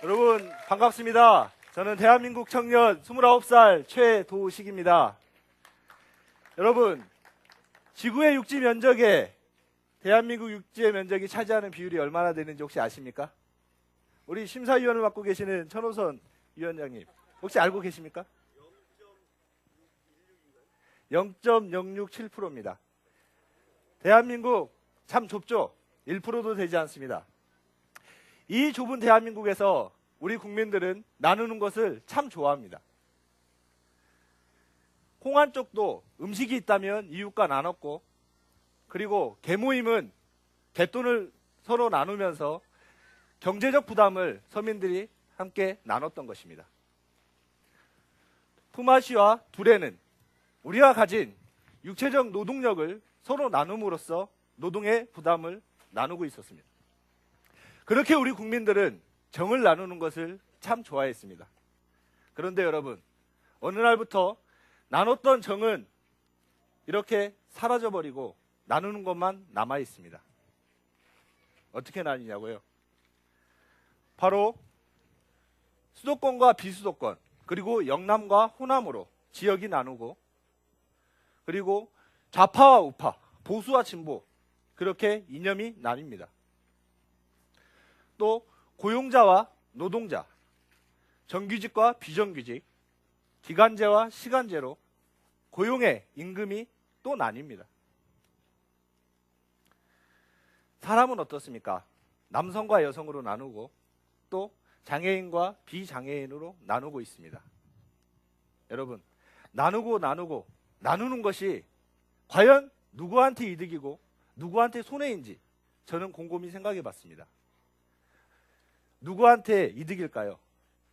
여러분 반갑습니다. 저는 대한민국 청년 29살 최도식입니다. 여러분, 지구의 육지 면적에 대한민국 육지의 면적이 차지하는 비율이 얼마나 되는지 혹시 아십니까? 우리 심사위원을 맡고 계시는 천호선 위원장님 혹시 알고 계십니까? 0.067%입니다. 대한민국 참 좁죠? 1%도 되지 않습니다. 이 좁은 대한민국에서 우리 국민들은 나누는 것을 참 좋아합니다. 홍안 쪽도 음식이 있다면 이웃과 나눴고, 그리고 개모임은 갯돈을 서로 나누면서 경제적 부담을 서민들이 함께 나눴던 것입니다. 품앗이와 두레는 우리가 가진 육체적 노동력을 서로 나눔으로써 노동의 부담을 나누고 있었습니다. 그렇게 우리 국민들은 정을 나누는 것을 참 좋아했습니다. 그런데 여러분, 어느 날부터 나눴던 정은 이렇게 사라져버리고 나누는 것만 남아 있습니다. 어떻게 나뉘냐고요? 바로 수도권과 비수도권, 그리고 영남과 호남으로 지역이 나누고, 그리고 좌파와 우파, 보수와 진보, 그렇게 이념이 나뉩니다. 또 고용자와 노동자, 정규직과 비정규직, 기간제와 시간제로 고용의 임금이 또 나뉩니다. 사람은 어떻습니까? 남성과 여성으로 나누고 또 장애인과 비장애인으로 나누고 있습니다. 여러분, 나누는 것이 과연 누구한테 이득이고 누구한테 손해인지 저는 곰곰이 생각해 봤습니다. 누구한테 이득일까요?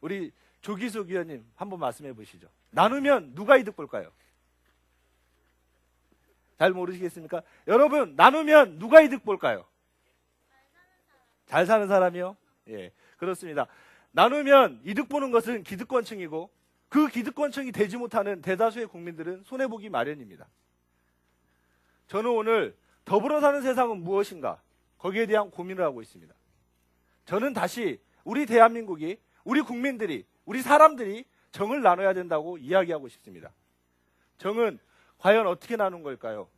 우리 조기숙 의원님 한번 말씀해 보시죠. 나누면 누가 이득 볼까요? 잘 모르시겠습니까? 여러분, 나누면 누가 이득 볼까요? 잘 사는 사람이요? 예. 그렇습니다. 나누면 이득 보는 것은 기득권층이고 그 기득권층이 되지 못하는 대다수의 국민들은 손해보기 마련입니다. 저는 오늘 더불어 사는 세상은 무엇인가 거기에 대한 고민을 하고 있습니다. 저는 다시 우리 대한민국이 우리 국민들이 우리 사람들이 정을 나눠야 된다고 이야기하고 싶습니다. 정은 과연 어떻게 나눈 걸까요?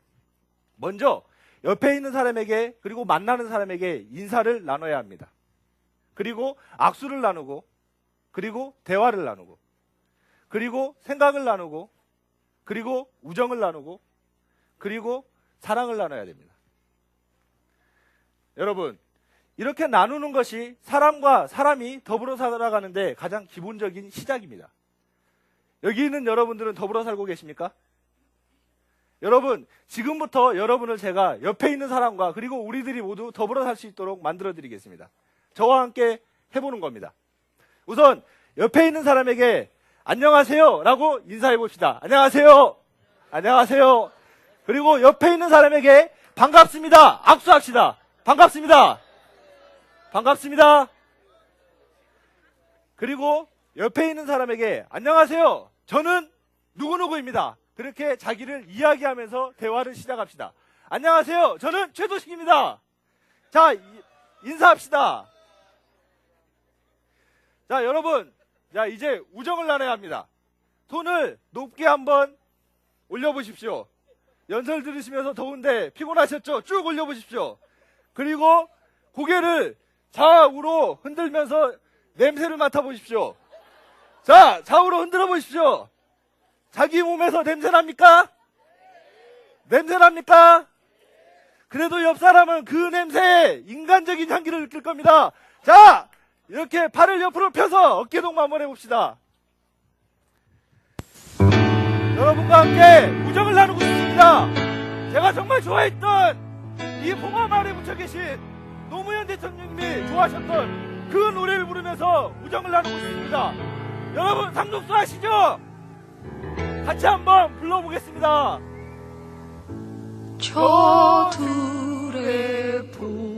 먼저 옆에 있는 사람에게 그리고 만나는 사람에게 인사를 나눠야 합니다. 그리고 악수를 나누고 그리고 대화를 나누고 그리고 생각을 나누고 그리고 우정을 나누고 그리고 사랑을 나눠야 됩니다. 여러분, 이렇게 나누는 것이 사람과 사람이 더불어 살아가는데 가장 기본적인 시작입니다. 여기 있는 여러분들은 더불어 살고 계십니까? 여러분, 지금부터 여러분을 제가 옆에 있는 사람과 그리고 우리들이 모두 더불어 살 수 있도록 만들어 드리겠습니다. 저와 함께 해보는 겁니다. 우선 옆에 있는 사람에게 안녕하세요 라고 인사해 봅시다. 안녕하세요. 안녕하세요. 그리고 옆에 있는 사람에게 반갑습니다. 악수합시다. 반갑습니다. 반갑습니다. 그리고 옆에 있는 사람에게 안녕하세요. 저는 누구누구입니다. 그렇게 자기를 이야기하면서 대화를 시작합시다. 안녕하세요. 저는 최도식입니다. 자, 인사합시다. 자, 여러분. 자, 이제 우정을 나눠야 합니다. 손을 높게 한번 올려보십시오. 연설 들으시면서 더운데 피곤하셨죠? 쭉 올려보십시오. 그리고 고개를 좌우로 흔들면서 냄새를 맡아보십시오. 자, 좌우로 흔들어 보십시오. 자기 몸에서 냄새 납니까? 냄새 납니까? 그래도 옆 사람은 그 냄새에 인간적인 향기를 느낄 겁니다. 자, 이렇게 팔을 옆으로 펴서 어깨동무 한번 해봅시다. 여러분과 함께 우정을 나누고 싶습니다. 제가 정말 좋아했던 이 봉화마을에 묻혀 계신 노무현 대통령님이 좋아하셨던 그 노래를 부르면서 우정을 나누고 싶습니다. 여러분 상독수 아시죠? 같이 한번 불러보겠습니다. 저 둘의 보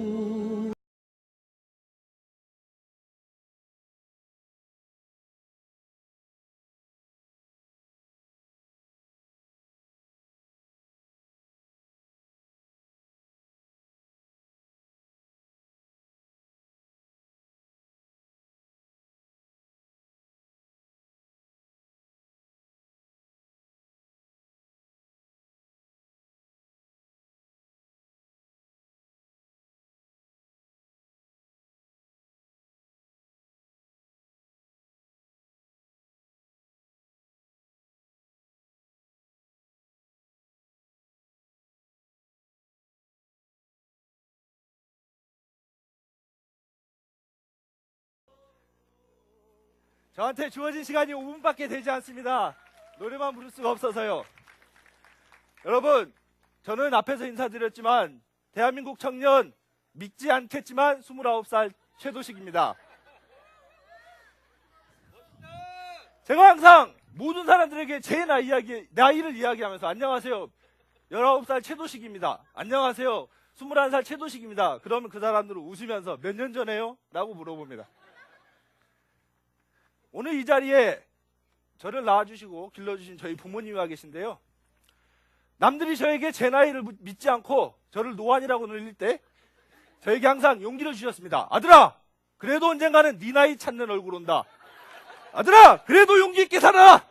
저한테 주어진 시간이 5분밖에 되지 않습니다. 노래만 부를 수가 없어서요. 여러분, 저는 앞에서 인사드렸지만 대한민국 청년 믿지 않겠지만 29살 최도식입니다. 제가 항상 모든 사람들에게 제 나이를 이야기하면서 안녕하세요. 19살 최도식입니다. 안녕하세요. 21살 최도식입니다. 그러면 그 사람들은 웃으면서 몇 년 전에요? 라고 물어봅니다. 오늘 이 자리에 저를 낳아주시고 길러주신 저희 부모님이 와 계신데요. 남들이 저에게 제 나이를 믿지 않고 저를 노안이라고 놀릴 때 저에게 항상 용기를 주셨습니다. 아들아, 그래도 언젠가는 네 나이 찾는 얼굴 온다. 아들아, 그래도 용기 있게 살아.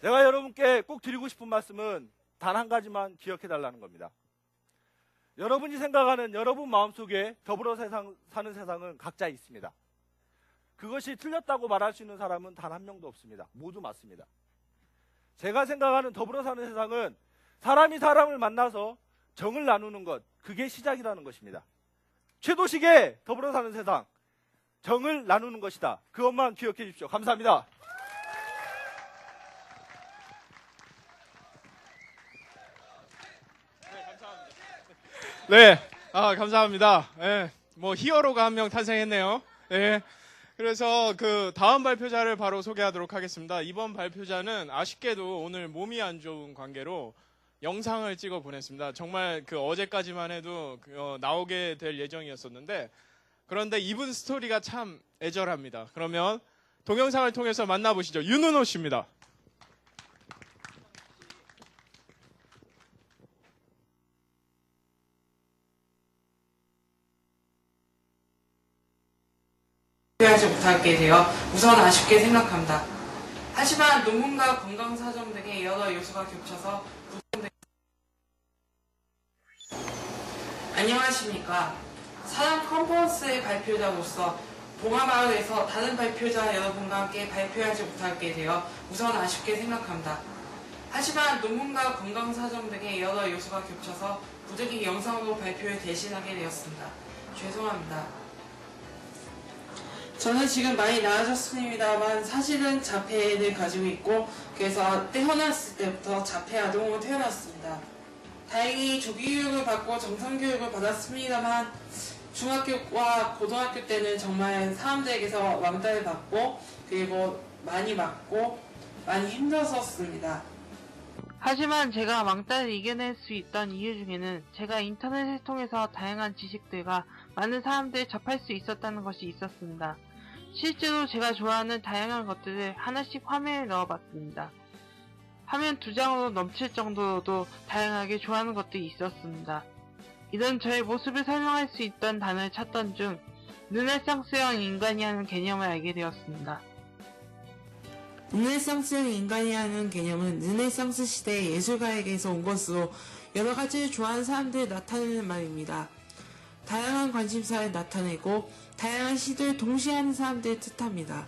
제가 여러분께 꼭 드리고 싶은 말씀은 단 한 가지만 기억해 달라는 겁니다. 여러분이 생각하는 여러분 마음속에 더불어 사는 세상은 각자 있습니다. 그것이 틀렸다고 말할 수 있는 사람은 단 한 명도 없습니다. 모두 맞습니다. 제가 생각하는 더불어 사는 세상은 사람이 사람을 만나서 정을 나누는 것, 그게 시작이라는 것입니다. 최도식의 더불어 사는 세상, 정을 나누는 것이다. 그것만 기억해 주십시오. 감사합니다. 네, 감사합니다. 뭐 히어로가 한 명 탄생했네요. 네, 그래서 그 다음 발표자를 바로 소개하도록 하겠습니다. 이번 발표자는 아쉽게도 오늘 몸이 안 좋은 관계로 영상을 찍어 보냈습니다. 정말 그 어제까지만 해도 나오게 될 예정이었었는데, 그런데 이분 스토리가 참 애절합니다. 그러면 동영상을 통해서 만나보시죠. 윤은호 씨입니다. 하지 못하게 되어 우선 아쉽게 생각합니다. 하지만 논문과 건강 사정 등의 여러 요소가 겹쳐서 안녕하십니까. 사람 컨퍼런스의 발표자로서 봉하마을에서 다른 발표자 여러분과 함께 발표하지 못하게 되어 우선 아쉽게 생각합니다. 하지만 논문과 건강 사정 등의 여러 요소가 겹쳐서 부득이 영상으로 발표를 대신하게 되었습니다. 죄송합니다. 저는 지금 많이 나아졌습니다만 사실은 자폐를 가지고 있고, 그래서 태어났을 때부터 자폐 아동으로 태어났습니다. 다행히 조기 교육을 받고 정상 교육을 받았습니다만 중학교와 고등학교 때는 정말 사람들에게서 왕따를 받고 그리고 많이 맞고 많이 힘들었습니다. 하지만 제가 왕따를 이겨낼 수 있던 이유 중에는 제가 인터넷을 통해서 다양한 지식들과 많은 사람들을 접할 수 있었다는 것이 있었습니다. 실제로 제가 좋아하는 다양한 것들을 하나씩 화면에 넣어봤습니다. 화면 2장으로 넘칠 정도로도 다양하게 좋아하는 것들이 있었습니다. 이런 저의 모습을 설명할 수 있던 단어를 찾던 중 르네상스형 인간이라는 개념을 알게 되었습니다. 르네상스형 인간이라는 개념은 르네상스 시대의 예술가에게서 온 것으로 여러 가지를 좋아하는 사람들을 나타내는 말입니다. 다양한 관심사를 나타내고 다양한 시도를 동시에 하는 사람들을 뜻합니다.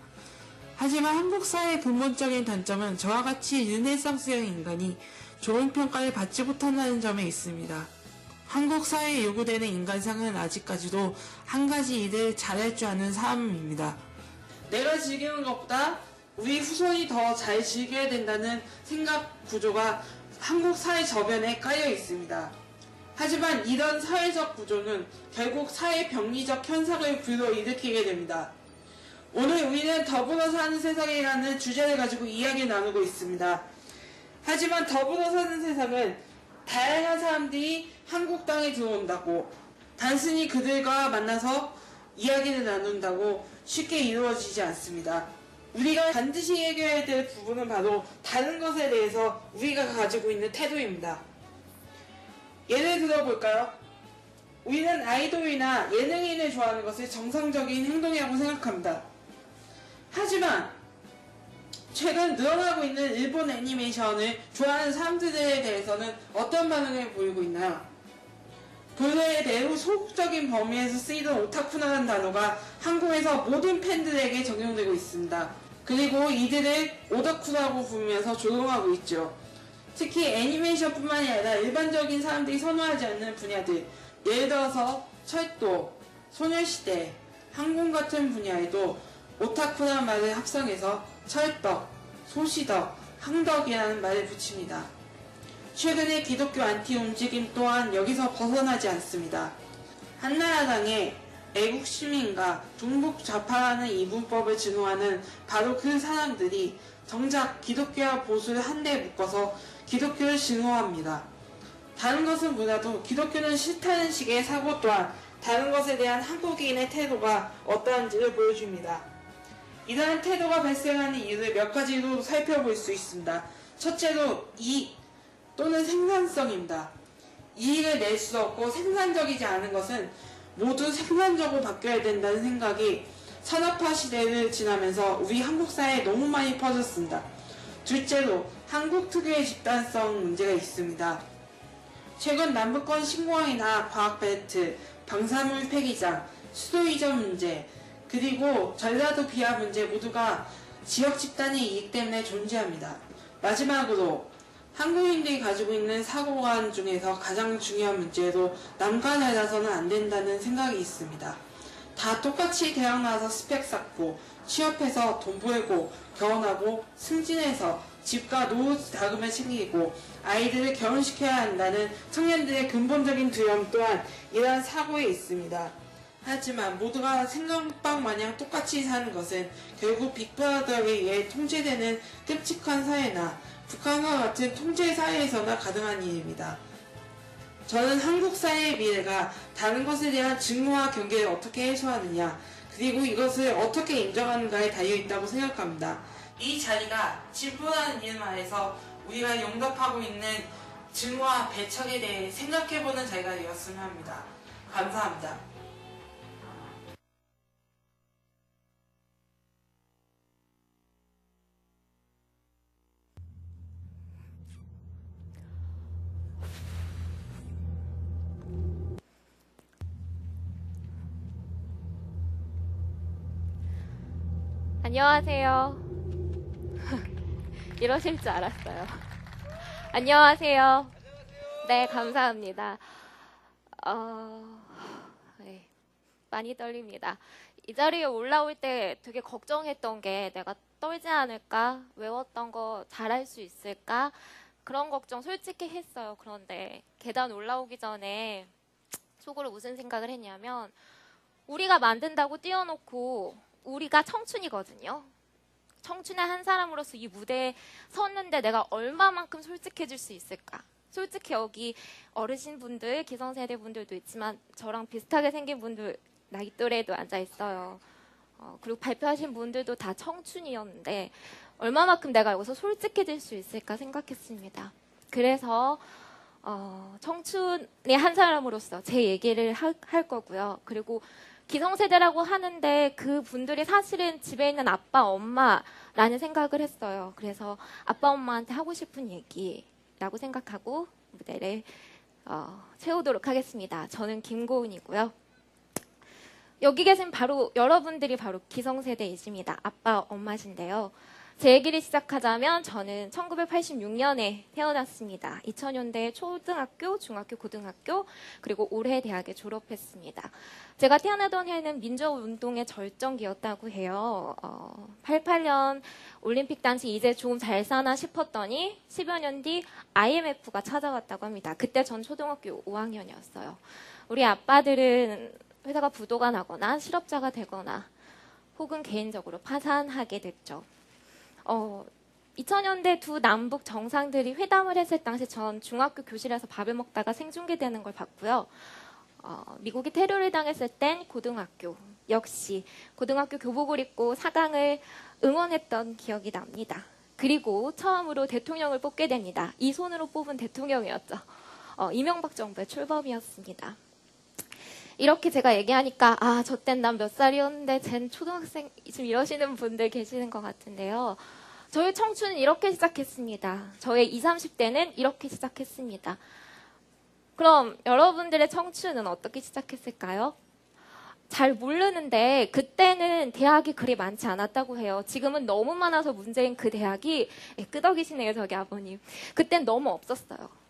하지만 한국 사회의 근본적인 단점은 저와 같이 르네상스형 인간이 좋은 평가를 받지 못한다는 점에 있습니다. 한국 사회에 요구되는 인간상은 아직까지도 한 가지 일을 잘할 줄 아는 사람입니다. 내가 즐기는 것보다 우리 후손이 더 잘 즐겨야 된다는 생각 구조가 한국 사회 저변에 깔려 있습니다. 하지만 이런 사회적 구조는 결국 사회 병리적 현상을 불러일으키게 됩니다. 오늘 우리는 더불어 사는 세상이라는 주제를 가지고 이야기를 나누고 있습니다. 하지만 더불어 사는 세상은 다양한 사람들이 한국 땅에 들어온다고, 단순히 그들과 만나서 이야기를 나눈다고 쉽게 이루어지지 않습니다. 우리가 반드시 해결해야 될 부분은 바로 다른 것에 대해서 우리가 가지고 있는 태도입니다. 예를 들어볼까요? 우리는 아이돌이나 예능인을 좋아하는 것을 정상적인 행동이라고 생각합니다. 하지만 최근 늘어나고 있는 일본 애니메이션을 좋아하는 사람들에 대해서는 어떤 반응을 보이고 있나요? 본래의 매우 소극적인 범위에서 쓰이던 오타쿠라는 단어가 한국에서 모든 팬들에게 적용되고 있습니다. 그리고 이들을 오덕후라고 부르면서 조롱하고 있죠. 특히 애니메이션뿐만이 아니라 일반적인 사람들이 선호하지 않는 분야들, 예를 들어서 철도, 소녀시대, 항공 같은 분야에도 오타쿠라는 말을 합성해서 철떡, 소시덕, 항덕이라는 말을 붙입니다. 최근의 기독교 안티 움직임 또한 여기서 벗어나지 않습니다. 한나라당의 애국 시민과 중국 좌파라는 이분법을 증오하는 바로 그 사람들이 정작 기독교와 보수를 한데 묶어서 기독교를 증오합니다. 다른 것은 몰라도 기독교는 싫다는 식의 사고 또한 다른 것에 대한 한국인의 태도가 어떠한지를 보여줍니다. 이러한 태도가 발생하는 이유를 몇 가지로 살펴볼 수 있습니다. 첫째로 이익 또는 생산성입니다. 이익을 낼 수 없고 생산적이지 않은 것은 모두 생산적으로 바뀌어야 된다는 생각이 산업화 시대를 지나면서 우리 한국 사회에 너무 많이 퍼졌습니다. 둘째로 한국 특유의 집단성 문제가 있습니다. 최근 남북권 신공항이나 과학벨트, 방사물 폐기장, 수도 이전 문제, 그리고 전라도 비하 문제 모두가 지역 집단의 이익 때문에 존재합니다. 마지막으로 한국인들이 가지고 있는 사고관 중에서 가장 중요한 문제로 남과 달라서는 안 된다는 생각이 있습니다. 다 똑같이 대학 나와서 스펙 쌓고 취업해서 돈 벌고 결혼하고 승진해서 집과 노후 자금을 챙기고 아이들을 결혼시켜야 한다는 청년들의 근본적인 두려움 또한 이러한 사고에 있습니다. 하지만 모두가 생강빵 마냥 똑같이 사는 것은 결국 빅브라더에 의해 통제되는 끔찍한 사회나 북한과 같은 통제 사회에서나 가능한 일입니다. 저는 한국 사회의 미래가 다른 것에 대한 증오와 경계를 어떻게 해소하느냐, 그리고 이것을 어떻게 인정하는가에 달려있다고 생각합니다. 이 자리가 진보라는 이름 아래서 우리가 용납하고 있는 증오와 배척에 대해 생각해보는 자리가 되었으면 합니다. 감사합니다. 안녕하세요. 이러실 줄 알았어요. 안녕하세요. 네, 감사합니다. 네, 많이 떨립니다. 이 자리에 올라올 때 되게 걱정했던 게 내가 떨지 않을까? 외웠던 거 잘할 수 있을까? 그런 걱정 솔직히 했어요. 그런데 계단 올라오기 전에 속으로 무슨 생각을 했냐면 우리가 만든다고 띄워놓고 우리가 청춘이거든요. 청춘의 한 사람으로서 이 무대에 섰는데 내가 얼마만큼 솔직해질 수 있을까? 솔직히 여기 어르신분들, 기성세대 분들도 있지만 저랑 비슷하게 생긴 분들 나이 또래도 앉아 있어요. 그리고 발표하신 분들도 다 청춘이었는데 얼마만큼 내가 여기서 솔직해질 수 있을까 생각했습니다. 그래서 청춘의 한 사람으로서 제 얘기를 할 거고요. 그리고 기성세대라고 하는데 그 분들이 사실은 집에 있는 아빠, 엄마라는 생각을 했어요. 그래서 아빠, 엄마한테 하고 싶은 얘기라고 생각하고 무대를 채우도록 하겠습니다. 저는 김고은이고요. 여기 계신 여러분들이 바로 기성세대이십니다. 아빠, 엄마신데요. 제 얘기를 시작하자면 저는 1986년에 태어났습니다. 2000년대에 초등학교, 중학교, 고등학교, 그리고 올해 대학에 졸업했습니다. 제가 태어나던 해는 민주운동의 절정기였다고 해요. 88년 올림픽 당시 이제 조금 잘 사나 싶었더니 10여 년 뒤 IMF가 찾아왔다고 합니다. 그때 전 초등학교 5학년이었어요. 우리 아빠들은 회사가 부도가 나거나 실업자가 되거나 혹은 개인적으로 파산하게 됐죠. 2000년대 두 남북 정상들이 회담을 했을 당시 전 중학교 교실에서 밥을 먹다가 생중계되는 걸 봤고요. 미국이 테러를 당했을 땐 고등학교, 역시 고등학교 교복을 입고 4강을 응원했던 기억이 납니다. 그리고 처음으로 대통령을 뽑게 됩니다. 이 손으로 뽑은 대통령이었죠. 이명박 정부의 출범이었습니다. 이렇게 제가 얘기하니까 저 땐 난 몇 살이었는데 쟨 초등학생 지금 이러시는 분들 계시는 것 같은데요. 저의 청춘은 이렇게 시작했습니다. 저의 20, 30대는 이렇게 시작했습니다. 그럼 여러분들의 청춘은 어떻게 시작했을까요? 잘 모르는데 그때는 대학이 그리 많지 않았다고 해요. 지금은 너무 많아서 문제인 그 대학이 끄덕이시네요, 저기 아버님. 그땐 너무 없었어요.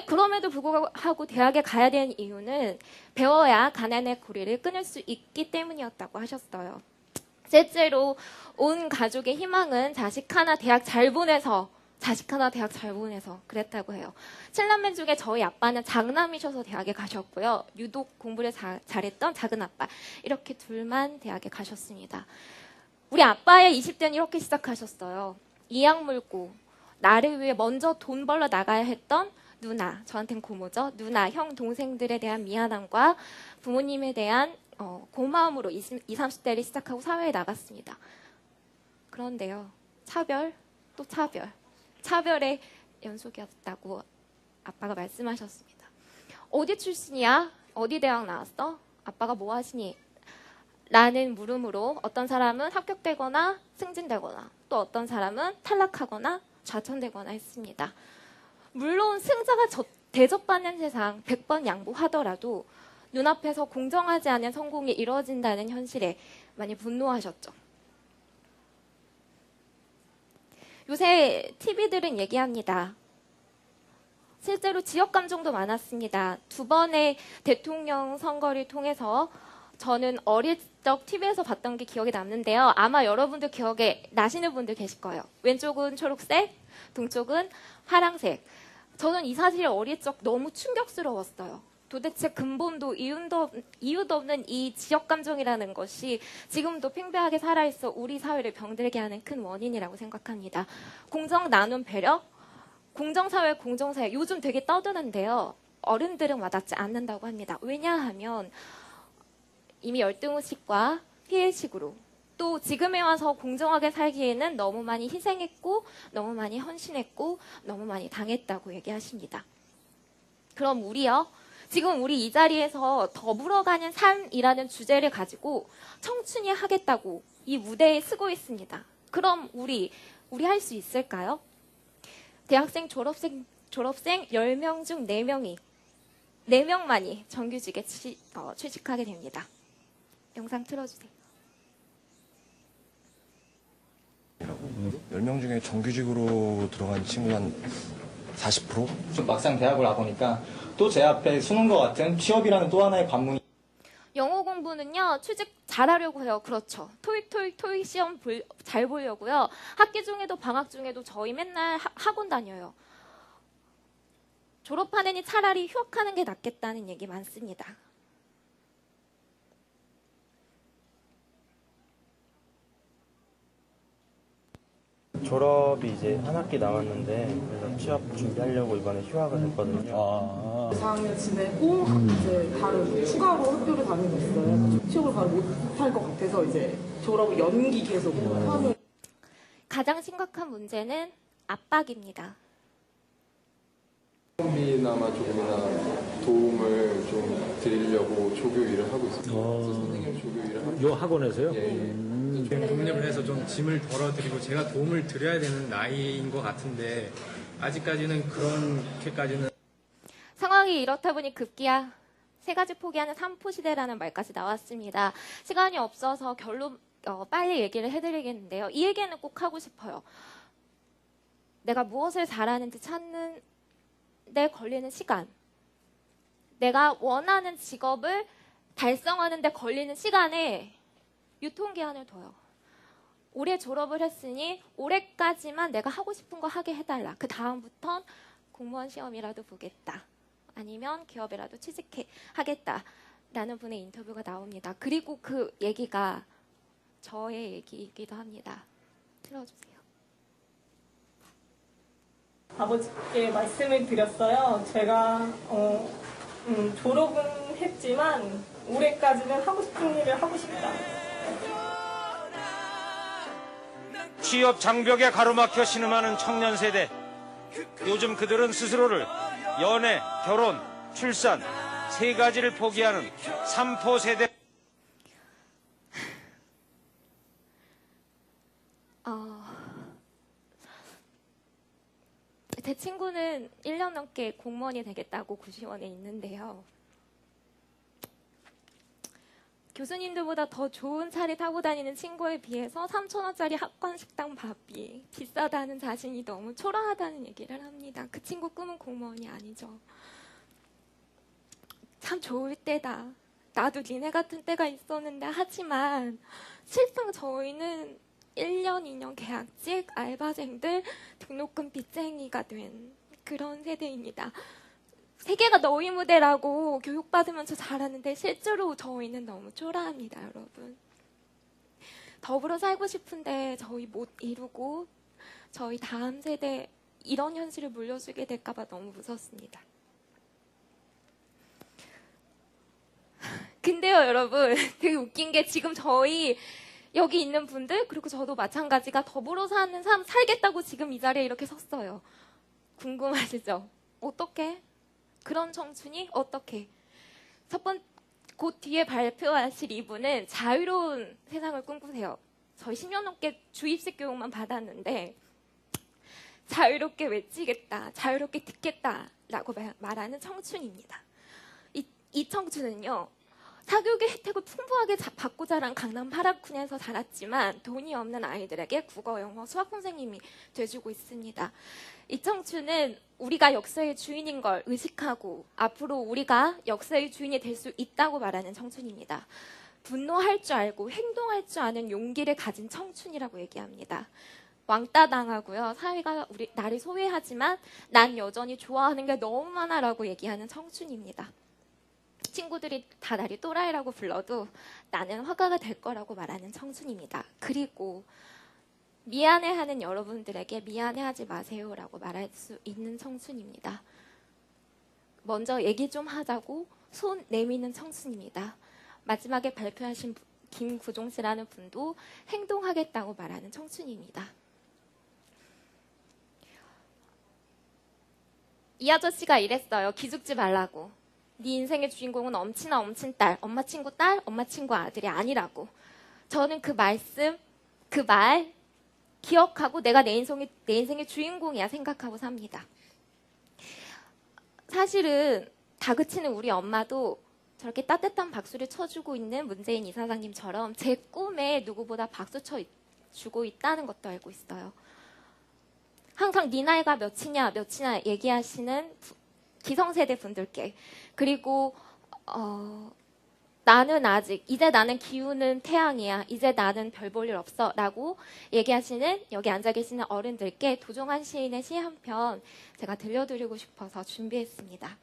그럼에도 불구하고 대학에 가야 되는 이유는 배워야 가난의 고리를 끊을 수 있기 때문이었다고 하셨어요. 실제로 온 가족의 희망은 자식 하나 대학 잘 보내서 그랬다고 해요. 7남매 중에 저희 아빠는 장남이셔서 대학에 가셨고요. 유독 공부를 잘했던 작은 아빠, 이렇게 둘만 대학에 가셨습니다. 우리 아빠의 20대는 이렇게 시작하셨어요. 이악 물고 나를 위해 먼저 돈 벌러 나가야 했던 누나, 저한텐 고모죠. 누나, 형, 동생들에 대한 미안함과 부모님에 대한 고마움으로 20, 30대를 시작하고 사회에 나갔습니다. 그런데요, 차별, 또 차별. 차별의 연속이었다고 아빠가 말씀하셨습니다. 어디 출신이야? 어디 대학 나왔어? 아빠가 뭐 하시니? 라는 물음으로 어떤 사람은 합격되거나 승진되거나 또 어떤 사람은 탈락하거나 좌천되거나 했습니다. 물론 승자가 대접받는 세상 100번 양보하더라도 눈앞에서 공정하지 않은 성공이 이루어진다는 현실에 많이 분노하셨죠. 요새 TV들은 얘기합니다. 실제로 지역 감정도 많았습니다. 2번의 대통령 선거를 통해서 저는 어릴 적 TV에서 봤던 게 기억에 남는데요. 아마 여러분들 기억에 나시는 분들 계실 거예요. 왼쪽은 초록색, 동쪽은 파랑색. 저는 이 사실이 어릴 적 너무 충격스러웠어요. 도대체 근본도 이유도 없는 이 지역 감정이라는 것이 지금도 팽배하게 살아있어 우리 사회를 병들게 하는 큰 원인이라고 생각합니다. 공정, 나눔, 배려, 공정사회, 공정사회 요즘 되게 떠드는데요. 어른들은 와닿지 않는다고 합니다. 왜냐하면 이미 열등의식과 피해의식으로 또 지금에 와서 공정하게 살기에는 너무 많이 희생했고 너무 많이 헌신했고 너무 많이 당했다고 얘기하십니다. 그럼 우리요? 지금 우리 이 자리에서 더불어가는 삶이라는 주제를 가지고 청춘이 하겠다고 이 무대에 쓰고 있습니다. 그럼 우리 할 수 있을까요? 대학생, 졸업생 10명 중 4명만이 정규직에 취직하게 됩니다. 영상 틀어주세요. 10명 중에 정규직으로 들어간 친구 한 40%? 좀 막상 대학을 와보니까 또 제 앞에 수능과 같은 취업이라는 또 하나의 관문이 영어 공부는요, 취직 잘하려고 해요. 그렇죠. 토익 시험 잘 보려고요. 학기 중에도 방학 중에도 저희 맨날 학원 다녀요. 졸업하느니 차라리 휴학하는 게 낫겠다는 얘기 많습니다. 졸업이 이제 한 학기 남았는데 그래서 취업 준비하려고 이번에 휴학을 했거든요. 4학년 지내고 이제 다른 추가로 학교를 다니고 있어요. 취업을 바로 못할 것 같아서 이제 졸업을 연기 계속 하는. 가장 심각한 문제는 압박입니다. 학원비나마 조금이나 도움을 좀 드리려고 조교 일을 하고 있습니다. 선생님 조교 일을 하고 요 학원에서요? 예. 독립을 해서 좀 짐을 덜어드리고 제가 도움을 드려야 되는 나이인 것 같은데 아직까지는 그렇게까지는. 상황이 이렇다 보니 급기야 3가지 포기하는 3포 시대라는 말까지 나왔습니다. 시간이 없어서 결론 빨리 얘기를 해드리겠는데요. 이 얘기는 꼭 하고 싶어요. 내가 무엇을 잘하는지 찾는 데 걸리는 시간, 내가 원하는 직업을 달성하는 데 걸리는 시간에 유통기한을 둬요. 올해 졸업을 했으니 올해까지만 내가 하고 싶은 거 하게 해달라. 그 다음부턴 공무원 시험이라도 보겠다. 아니면 기업이라도 취직하겠다라는 분의 인터뷰가 나옵니다. 그리고 그 얘기가 저의 얘기이기도 합니다. 틀어주세요. 아버지께 말씀을 드렸어요. 제가 졸업은 했지만 올해까지는 하고 싶은 일을 하고 싶다. 취업 장벽에 가로막혀 신음하는 청년 세대. 요즘 그들은 스스로를 연애, 결혼, 출산 3가지를 포기하는 3포 세대. 제 친구는 1년 넘게 공무원이 되겠다고 구시원에 있는데요. 교수님들보다 더 좋은 차를 타고 다니는 친구에 비해서 3,000원짜리 학관 식당 밥이 비싸다는 자신이 너무 초라하다는 얘기를 합니다. 그 친구 꿈은 공무원이 아니죠. 참 좋을 때다. 나도 니네 같은 때가 있었는데 하지만 실상 저희는 1년, 2년 계약직, 알바생들, 등록금 빚쟁이가 된 그런 세대입니다. 세계가 너희 무대라고 교육받으면서 잘하는데 실제로 저희는 너무 초라합니다, 여러분. 더불어 살고 싶은데 저희 못 이루고 저희 다음 세대 이런 현실을 물려주게 될까 봐 너무 무섭습니다. 근데요, 여러분, 되게 웃긴 게 지금 저희 여기 있는 분들 그리고 저도 마찬가지가 더불어 사는 삶 살겠다고 지금 이 자리에 이렇게 섰어요. 궁금하시죠? 어떻게? 그런 청춘이 어떻게? 곧 뒤에 발표하실 이분은 자유로운 세상을 꿈꾸세요. 저희 10년 넘게 주입식 교육만 받았는데 자유롭게 외치겠다, 자유롭게 듣겠다라고 말하는 청춘입니다. 이 청춘은요. 사교육의 혜택을 풍부하게 받고 자란 강남 파라쿤에서 자랐지만 돈이 없는 아이들에게 국어, 영어, 수학 선생님이 돼주고 있습니다. 이 청춘은 우리가 역사의 주인인 걸 의식하고 앞으로 우리가 역사의 주인이 될 수 있다고 말하는 청춘입니다. 분노할 줄 알고 행동할 줄 아는 용기를 가진 청춘이라고 얘기합니다. 왕따 당하고요. 사회가 나를 소외하지만 난 여전히 좋아하는 게 너무 많아라고 얘기하는 청춘입니다. 친구들이 다 나를 또라이라고 불러도 나는 화가가 될 거라고 말하는 청춘입니다. 그리고 미안해하는 여러분들에게 미안해하지 마세요라고 말할 수 있는 청춘입니다. 먼저 얘기 좀 하자고 손 내미는 청춘입니다. 마지막에 발표하신 김구종 씨라는 분도 행동하겠다고 말하는 청춘입니다. 이 아저씨가 이랬어요. 기죽지 말라고. 네 인생의 주인공은 엄친아 엄친 딸, 엄마 친구 딸, 엄마 친구 아들이 아니라고. 저는 그 말씀, 그 말 기억하고 내가 내 인생의 주인공이야 생각하고 삽니다. 사실은 다그치는 우리 엄마도 저렇게 따뜻한 박수를 쳐주고 있는 문재인 이사장님처럼 제 꿈에 누구보다 박수 쳐주고 있다는 것도 알고 있어요. 항상 네 나이가 몇이냐 얘기하시는 기성세대 분들께, 그리고 나는 아직, 이제 나는 기우는 태양이야, 이제 나는 별 볼 일 없어 라고 얘기하시는 여기 앉아 계시는 어른들께 도종환 시인의 시 한 편 제가 들려드리고 싶어서 준비했습니다.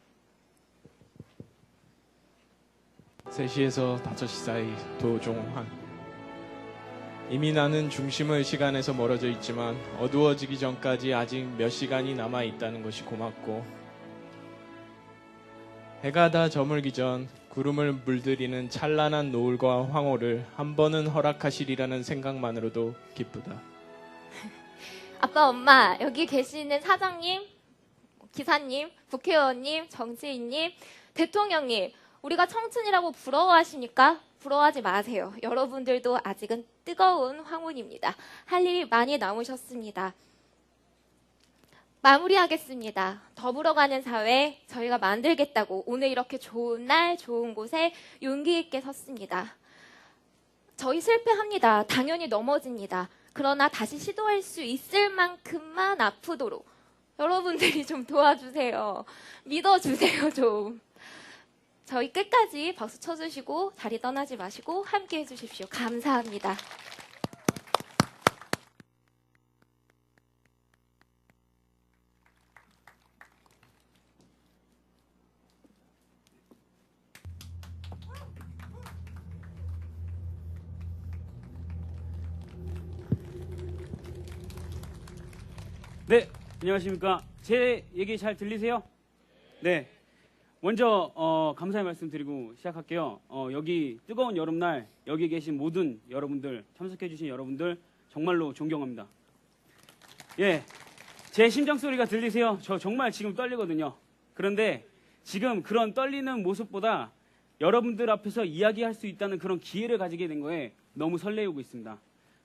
3시에서 5시 사이 도종환. 이미 나는 중심의 시간에서 멀어져 있지만 어두워지기 전까지 아직 몇 시간이 남아 있다는 것이 고맙고, 해가 다 저물기 전 구름을 물들이는 찬란한 노을과 황홀을 한 번은 허락하시리라는 생각만으로도 기쁘다. 아빠, 엄마, 여기 계시는 사장님, 기사님, 국회의원님, 정치인님, 대통령님, 우리가 청춘이라고 부러워하십니까? 부러워하지 마세요. 여러분들도 아직은 뜨거운 황혼입니다. 할 일이 많이 남으셨습니다. 마무리하겠습니다. 더불어가는 사회 저희가 만들겠다고 오늘 이렇게 좋은 날 좋은 곳에 용기 있게 섰습니다. 저희 실패합니다. 당연히 넘어집니다. 그러나 다시 시도할 수 있을 만큼만 아프도록 여러분들이 좀 도와주세요. 믿어주세요 좀. 저희 끝까지 박수 쳐주시고 자리 떠나지 마시고 함께 해주십시오. 감사합니다. 네, 안녕하십니까. 제 얘기 잘 들리세요? 네. 먼저 감사의 말씀 드리고 시작할게요. 여기 뜨거운 여름날 여기 계신 모든 여러분들, 참석해 주신 여러분들 정말로 존경합니다. 예, 제 심장 소리가 들리세요? 저 정말 지금 떨리거든요. 그런데 지금 그런 떨리는 모습보다 여러분들 앞에서 이야기할 수 있다는 그런 기회를 가지게 된 거에 너무 설레고 있습니다.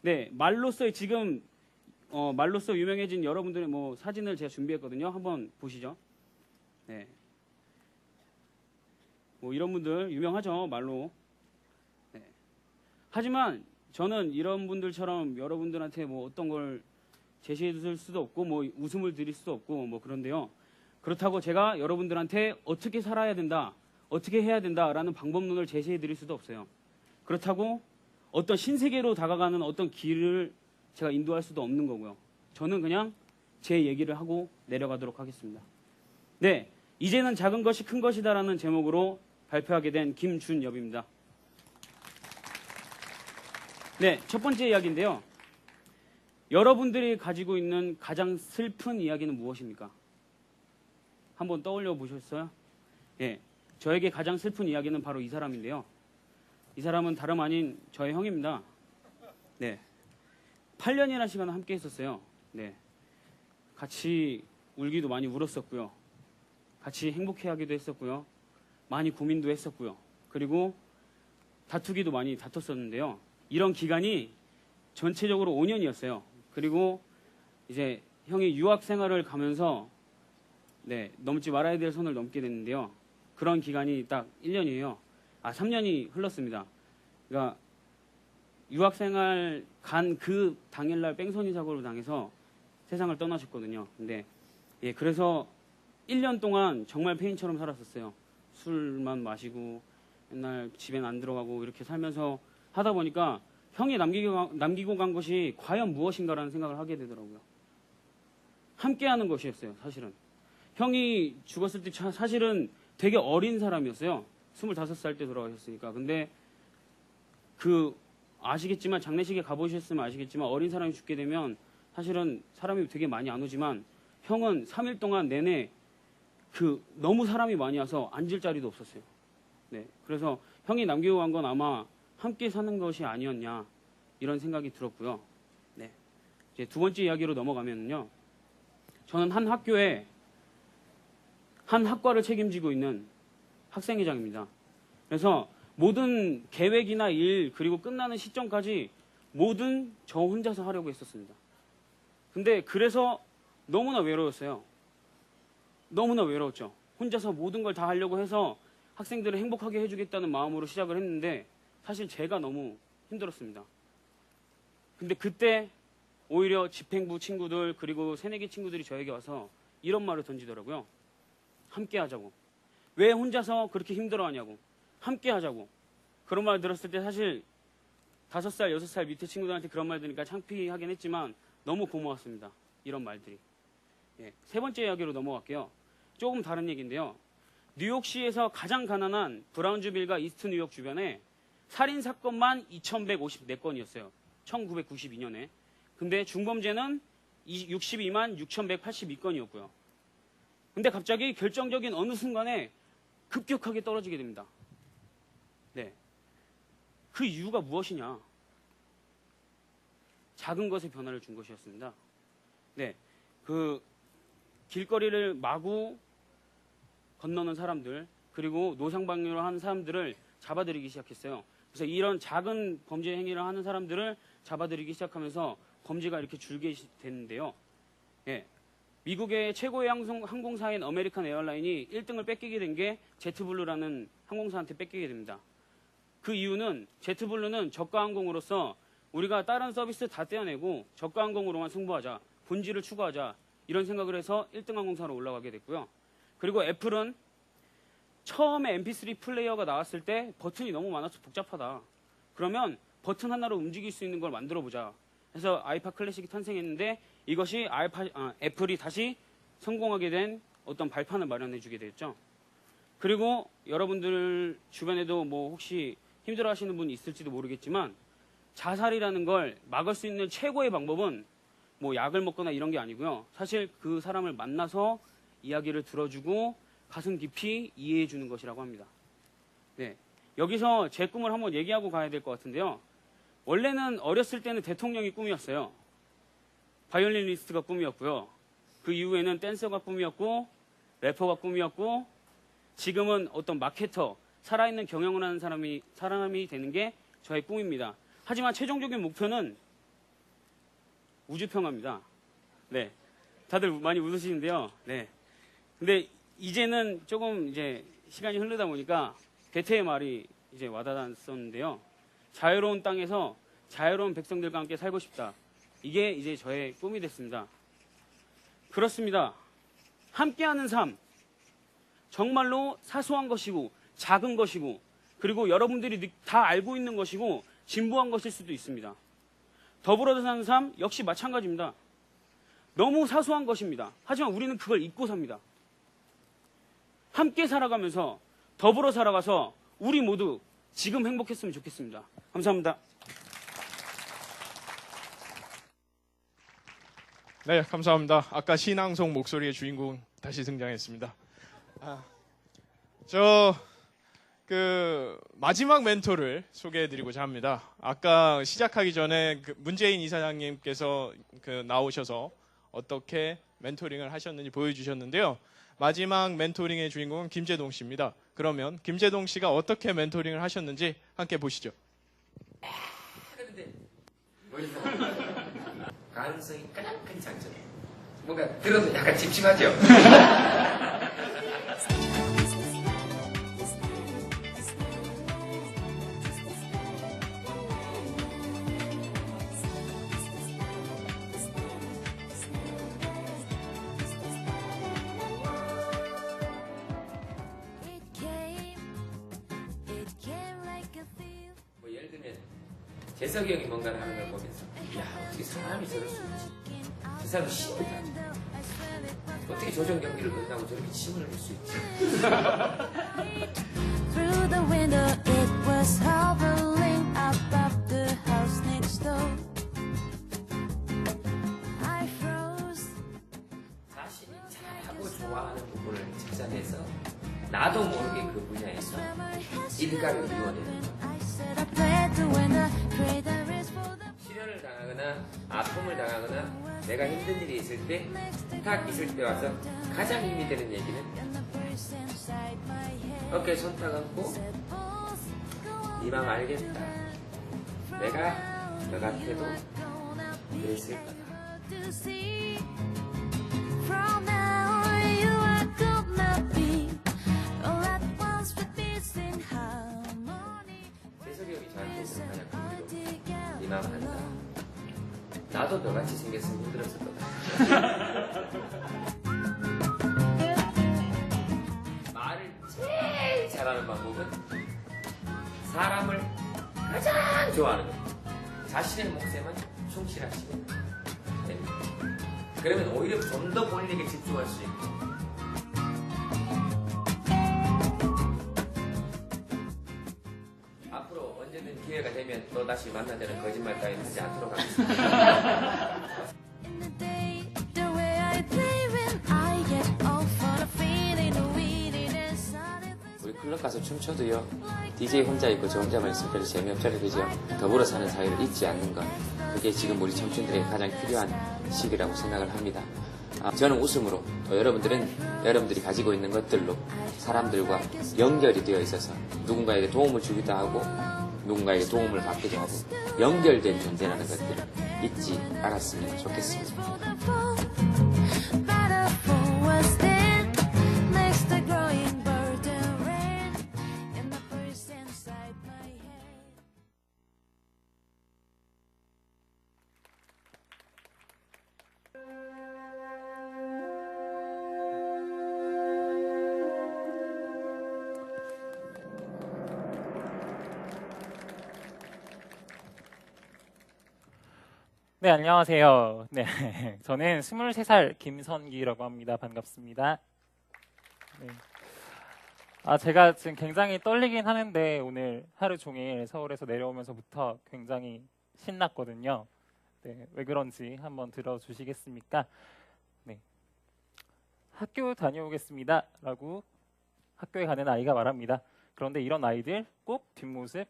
네, 말로써 지금 말로써 유명해진 여러분들의 뭐 사진을 제가 준비했거든요. 한번 보시죠. 네. 뭐 이런 분들 유명하죠, 말로. 네. 하지만 저는 이런 분들처럼 여러분들한테 뭐 어떤 걸 제시해 줄 수도 없고 뭐 웃음을 드릴 수도 없고 뭐 그런데요. 그렇다고 제가 여러분들한테 어떻게 살아야 된다, 어떻게 해야 된다라는 방법론을 제시해 드릴 수도 없어요. 그렇다고 어떤 신세계로 다가가는 어떤 길을 제가 인도할 수도 없는 거고요. 저는 그냥 제 얘기를 하고 내려가도록 하겠습니다. 네, 이제는 작은 것이 큰 것이다라는 제목으로 발표하게 된 김준엽입니다. 네, 첫 번째 이야기인데요. 여러분들이 가지고 있는 가장 슬픈 이야기는 무엇입니까? 한번 떠올려 보셨어요? 예, 저에게 가장 슬픈 이야기는 바로 이 사람인데요. 이 사람은 다름 아닌 저의 형입니다. 네, 8년이라는 시간을 함께 했었어요. 네, 같이 울기도 많이 울었었고요. 같이 행복해하기도 했었고요. 많이 고민도 했었고요. 그리고 다투기도 많이 다퉜었는데요. 이런 기간이 전체적으로 5년이었어요. 그리고 이제 형이 유학 생활을 가면서 네, 넘지 말아야 될 선을 넘게 됐는데요. 그런 기간이 딱 1년이에요. 3년이 흘렀습니다. 그러니까 유학 생활 간 그 당일날 뺑소니 사고를 당해서 세상을 떠나셨거든요. 근데 예, 그래서 1년 동안 정말 폐인처럼 살았었어요. 술만 마시고 맨날 집엔 안 들어가고 이렇게 살면서 하다 보니까 형이 남기고 간 것이 과연 무엇인가라는 생각을 하게 되더라고요. 함께하는 것이었어요, 사실은. 형이 죽었을 때 사실은 되게 어린 사람이었어요. 25살 때 돌아가셨으니까. 근데 아시겠지만, 장례식에 가보셨으면 아시겠지만, 어린 사람이 죽게 되면 사실은 사람이 되게 많이 안 오지만, 형은 3일 동안 내내 너무 사람이 많이 와서 앉을 자리도 없었어요. 네. 그래서 형이 남기고 간 건 아마 함께 사는 것이 아니었냐, 이런 생각이 들었고요. 네. 이제 두 번째 이야기로 넘어가면요. 저는 한 학교에 한 학과를 책임지고 있는 학생회장입니다. 그래서 모든 계획이나 일, 그리고 끝나는 시점까지 모든 저 혼자서 하려고 했었습니다. 근데 그래서 너무나 외로웠어요. 너무나 외로웠죠. 혼자서 모든 걸 다 하려고 해서 학생들을 행복하게 해주겠다는 마음으로 시작을 했는데 사실 제가 너무 힘들었습니다. 근데 그때 오히려 집행부 친구들 그리고 새내기 친구들이 저에게 와서 이런 말을 던지더라고요. 함께 하자고. 왜 혼자서 그렇게 힘들어하냐고. 함께 하자고. 그런 말 들었을 때 사실 5살, 6살 밑에 친구들한테 그런 말 들으니까 창피하긴 했지만 너무 고마웠습니다. 이런 말들이. 예, 세 번째 이야기로 넘어갈게요. 조금 다른 얘기인데요. 뉴욕시에서 가장 가난한 브라운즈빌과 이스트 뉴욕 주변에 살인사건만 2,154건이었어요. 1992년에. 근데 중범죄는 62만 6,182건이었고요. 근데 갑자기 결정적인 어느 순간에 급격하게 떨어지게 됩니다. 네. 그 이유가 무엇이냐? 작은 것의 변화를 준 것이었습니다. 네. 길거리를 마구 건너는 사람들, 그리고 노상방뇨를 하는 사람들을 잡아들이기 시작했어요. 그래서 이런 작은 범죄 행위를 하는 사람들을 잡아들이기 시작하면서 범죄가 이렇게 줄게 됐는데요. 예. 미국의 최고의 항공사인 아메리칸 에어라인이 1등을 뺏기게 된 게 제트블루라는 항공사한테 뺏기게 됩니다. 그 이유는 제트블루는 저가 항공으로서 우리가 다른 서비스 다 떼어내고 저가 항공으로만 승부하자, 본질을 추구하자, 이런 생각을 해서 1등 항공사로 올라가게 됐고요. 그리고 애플은 처음에 MP3 플레이어가 나왔을 때 버튼이 너무 많아서 복잡하다. 그러면 버튼 하나로 움직일 수 있는 걸 만들어보자. 해서 아이팟 클래식이 탄생했는데 이것이 애플이 다시 성공하게 된 어떤 발판을 마련해주게 됐죠. 그리고 여러분들 주변에도 뭐 혹시 힘들어하시는 분이 있을지도 모르겠지만 자살이라는 걸 막을 수 있는 최고의 방법은 뭐 약을 먹거나 이런 게 아니고요. 사실 그 사람을 만나서 이야기를 들어주고 가슴 깊이 이해해 주는 것이라고 합니다. 네. 여기서 제 꿈을 한번 얘기하고 가야 될 것 같은데요. 원래는 어렸을 때는 대통령이 꿈이었어요. 바이올리니스트가 꿈이었고요. 그 이후에는 댄서가 꿈이었고 래퍼가 꿈이었고 지금은 어떤 마케터, 살아있는 경영을 하는 사람이 되는 게 저의 꿈입니다. 하지만 최종적인 목표는 우주평화입니다. 네. 다들 많이 웃으시는데요. 네. 근데 이제는 조금 이제 시간이 흐르다 보니까 괴테의 말이 이제 와닿았었는데요. 자유로운 땅에서 자유로운 백성들과 함께 살고 싶다. 이게 이제 저의 꿈이 됐습니다. 그렇습니다. 함께하는 삶. 정말로 사소한 것이고 작은 것이고 그리고 여러분들이 다 알고 있는 것이고 진부한 것일 수도 있습니다. 더불어 사는 삶 역시 마찬가지입니다. 너무 사소한 것입니다. 하지만 우리는 그걸 잊고 삽니다. 함께 살아가면서 더불어 살아가서 우리 모두 지금 행복했으면 좋겠습니다. 감사합니다. 네, 감사합니다. 아까 신앙송 목소리의 주인공 다시 등장했습니다. 마지막 멘토를 소개해드리고자 합니다. 아까 시작하기 전에 문재인 이사장님께서 나오셔서 어떻게 멘토링을 하셨는지 보여주셨는데요. 마지막 멘토링의 주인공은 김재동 씨입니다. 그러면 김재동 씨가 어떻게 멘토링을 하셨는지 함께 보시죠. 멀리서 가능성이 가장 큰 장점. 뭔가 들어도 약간 집중하죠. 뭐 예를 들면 재석이 형이 뭔가를 하는 걸 보면서 야 어떻게 사람이 저럴 수 있지? 저 사람이 힘을 가지고 어떻게 조정 경기를 끝나고 저렇게 힘을 낼 수 있지? 나도 모르게 그 분야에서 일가를 이루어내는 것. 실현을 당하거나 아픔을 당하거나 내가 힘든 일이 있을 때 딱 있을 때 와서 가장 힘이 되는 얘기는 어깨에 손탁 얹고 네 맘 알겠다. 내가 너 같아도 그랬을 거다. 재석이 형이 저한테 있는 가장 큰 위로 네 맘 안다. 나도 너같이 생겼으면 힘들었을 거다. 말을 제일 잘하는 방법은 사람을 가장 좋아하는 것. 자신의 몫에만 충실하시면 됩니다. 그러면 오히려 좀 더 본인에게 집중할 수 있고 앞으로 언제든 기회가 되면 또 다시 만나자는 거짓말 따위 하지 않도록 하겠습니다. 우리 클럽 가서 춤춰도요 DJ 혼자 있고 저 혼자만 있으면 별로 재미없잖아요. 그죠? 더불어 사는 사회를 잊지 않는 것, 그게 지금 우리 청춘들에게 가장 필요한 시기라고 생각을 합니다. 저는 웃음으로 또 여러분들이 가지고 있는 것들로 사람들과 연결이 되어 있어서 누군가에게 도움을 주기도 하고 누군가에게 도움을 받기도 하고 연결된 존재라는 것들을 잊지 않았으면 좋겠습니다. 네, 안녕하세요. 네, 저는 23살 김선기라고 합니다. 반갑습니다. 네. 제가 지금 굉장히 떨리긴 하는데 오늘 하루 종일 서울에서 내려오면서부터 굉장히 신났거든요. 네, 왜 그런지 한번 들어주시겠습니까? 네. 학교 다녀오겠습니다. 라고 학교에 가는 아이가 말합니다. 그런데 이런 아이들 꼭 뒷모습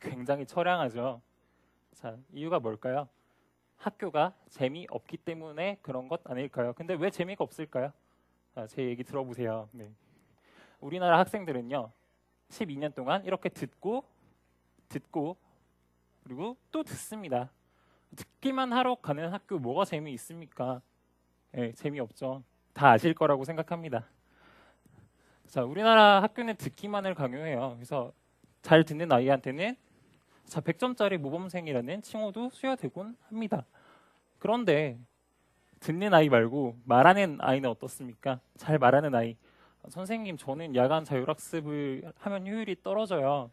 굉장히 처량하죠. 자, 이유가 뭘까요? 학교가 재미없기 때문에 그런 것 아닐까요? 근데 왜 재미가 없을까요? 제 얘기 들어보세요. 네. 우리나라 학생들은요 12년 동안 이렇게 듣고 그리고 또 듣습니다. 듣기만 하러 가는 학교 뭐가 재미있습니까? 네, 재미없죠. 다 아실 거라고 생각합니다. 자, 우리나라 학교는 듣기만을 강요해요. 그래서 잘 듣는 아이한테는 100점짜리 모범생이라는 칭호도 수여되곤 합니다. 그런데 듣는 아이 말고 말하는 아이는 어떻습니까? 잘 말하는 아이. 선생님, 저는 야간 자율학습을 하면 효율이 떨어져요.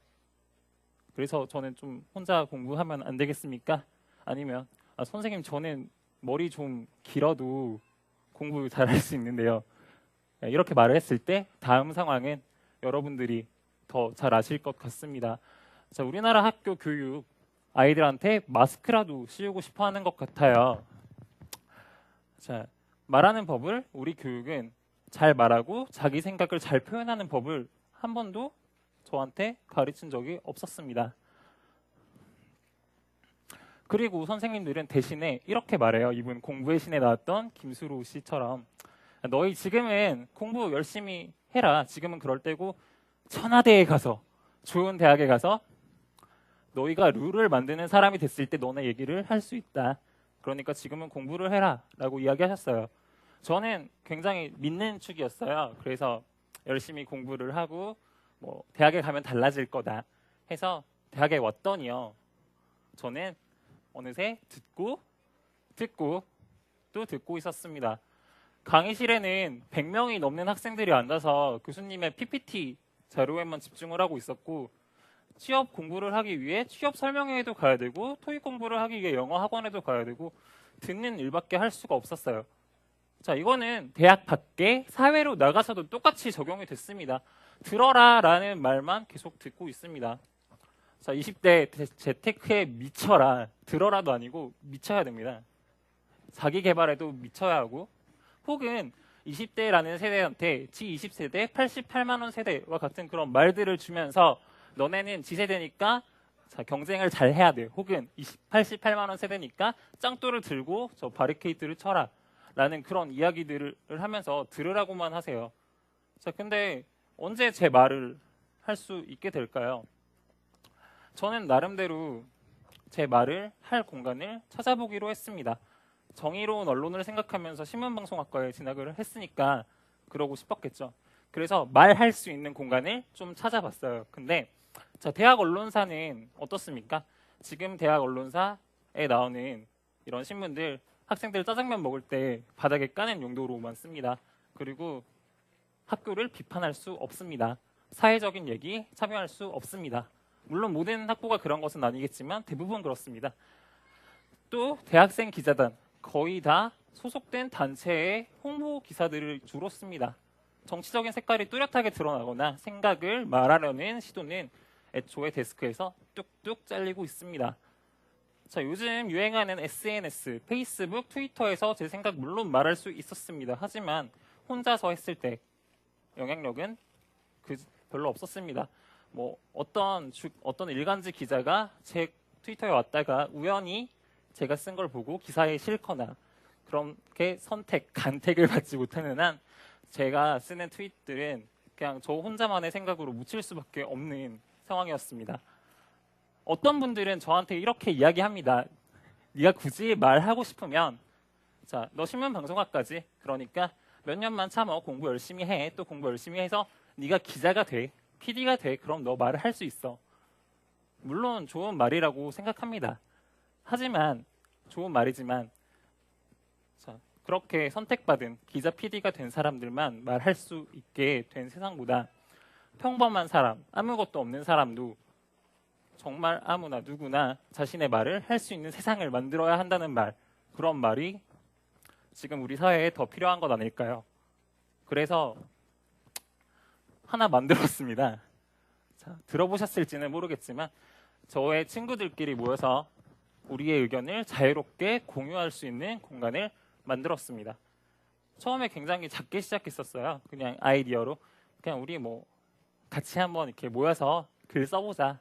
그래서 저는 좀 혼자 공부하면 안 되겠습니까? 아니면 선생님, 저는 머리 좀 길어도 공부 잘할 수 있는데요. 이렇게 말을 했을 때 다음 상황은 여러분들이 더 잘 아실 것 같습니다. 자, 우리나라 학교 교육 아이들한테 마스크라도 씌우고 싶어 하는 것 같아요. 자, 말하는 법을 우리 교육은 잘 말하고 자기 생각을 잘 표현하는 법을 한 번도 저한테 가르친 적이 없었습니다. 그리고 선생님들은 대신에 이렇게 말해요. 이분 공부의 신에 나왔던 김수로 씨처럼 너희 지금은 공부 열심히 해라. 지금은 그럴 때고 천하대에 가서 좋은 대학에 가서 너희가 룰을 만드는 사람이 됐을 때 너네 얘기를 할 수 있다. 그러니까 지금은 공부를 해라 라고 이야기하셨어요. 저는 굉장히 믿는 축이었어요. 그래서 열심히 공부를 하고 대학에 가면 달라질 거다 해서 대학에 왔더니요. 저는 어느새 듣고 또 듣고 있었습니다. 강의실에는 100명이 넘는 학생들이 앉아서 교수님의 PPT 자료에만 집중을 하고 있었고 취업 공부를 하기 위해 취업 설명회에도 가야 되고 토익 공부를 하기 위해 영어 학원에도 가야 되고 듣는 일밖에 할 수가 없었어요. 자, 이거는 대학 밖에 사회로 나가서도 똑같이 적용이 됐습니다. 들어라 라는 말만 계속 듣고 있습니다. 자, 20대 재테크에 미쳐라. 들어라도 아니고 미쳐야 됩니다. 자기 개발에도 미쳐야 하고 혹은 20대라는 세대한테 G20세대 88만 원 세대와 같은 그런 말들을 주면서 너네는 G세대니까 자, 경쟁을 잘 해야 돼. 혹은 88만 원 세대니까 짱돌을 들고 저 바리케이트를 쳐라. 라는 그런 이야기들을 하면서 들으라고만 하세요. 자, 근데 언제 제 말을 할 수 있게 될까요? 저는 나름대로 제 말을 할 공간을 찾아보기로 했습니다. 정의로운 언론을 생각하면서 신문방송학과에 진학을 했으니까 그러고 싶었겠죠. 그래서 말할 수 있는 공간을 좀 찾아봤어요. 근데 자, 대학 언론사는 어떻습니까? 지금 대학 언론사에 나오는 이런 신문들 학생들 짜장면 먹을 때 바닥에 까는 용도로만 씁니다. 그리고 학교를 비판할 수 없습니다. 사회적인 얘기 참여할 수 없습니다. 물론 모든 학부가 그런 것은 아니겠지만 대부분 그렇습니다. 또 대학생 기자단 거의 다 소속된 단체의 홍보 기사들을 주로 씁니다. 정치적인 색깔이 뚜렷하게 드러나거나 생각을 말하려는 시도는 애초에 데스크에서 뚝뚝 잘리고 있습니다. 자, 요즘 유행하는 SNS, 페이스북, 트위터에서 제 생각 물론 말할 수 있었습니다. 하지만 혼자서 했을 때 영향력은 별로 없었습니다. 뭐 어떤 일간지 기자가 제 트위터에 왔다가 우연히 제가 쓴 걸 보고 기사에 실거나 그렇게 간택을 받지 못하는 한 제가 쓰는 트윗들은 그냥 저 혼자만의 생각으로 묻힐 수밖에 없는 상황이었습니다. 어떤 분들은 저한테 이렇게 이야기합니다. 네가 굳이 말하고 싶으면 자, 너 신문방송학까지 그러니까 몇 년만 참아 공부 열심히 해. 또 공부 열심히 해서 네가 기자가 돼. PD가 돼. 그럼 너 말을 할 수 있어. 물론 좋은 말이라고 생각합니다. 하지만 좋은 말이지만 자, 그렇게 선택받은 기자 PD가 된 사람들만 말할 수 있게 된 세상보다 평범한 사람, 아무것도 없는 사람도 정말 아무나 누구나 자신의 말을 할 수 있는 세상을 만들어야 한다는 말, 그런 말이 지금 우리 사회에 더 필요한 것 아닐까요? 그래서 하나 만들었습니다. 자, 들어보셨을지는 모르겠지만 저의 친구들끼리 모여서 우리의 의견을 자유롭게 공유할 수 있는 공간을 만들었습니다. 처음에 굉장히 작게 시작했었어요. 그냥 아이디어로 그냥 우리 뭐 같이 한번 이렇게 모여서 글 써보자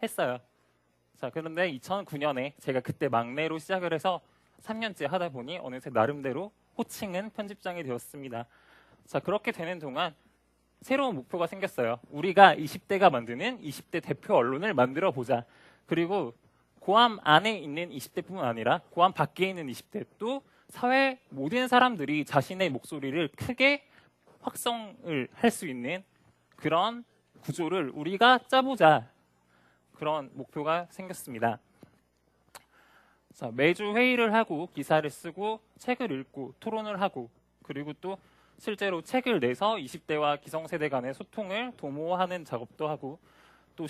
했어요. 자, 그런데 2009년에 제가 그때 막내로 시작을 해서 3년째 하다 보니 어느새 나름대로 호칭은 편집장이 되었습니다. 자, 그렇게 되는 동안 새로운 목표가 생겼어요. 우리가 20대가 만드는 20대 대표 언론을 만들어 보자. 그리고 고암 안에 있는 20대뿐만 아니라 고암 밖에 있는 20대 또 사회 모든 사람들이 자신의 목소리를 크게 확성을 할 수 있는 그런 구조를 우리가 짜보자. 그런 목표가 생겼습니다. 자, 매주 회의를 하고 기사를 쓰고 책을 읽고 토론을 하고 그리고 또 실제로 책을 내서 20대와 기성세대 간의 소통을 도모하는 작업도 하고 또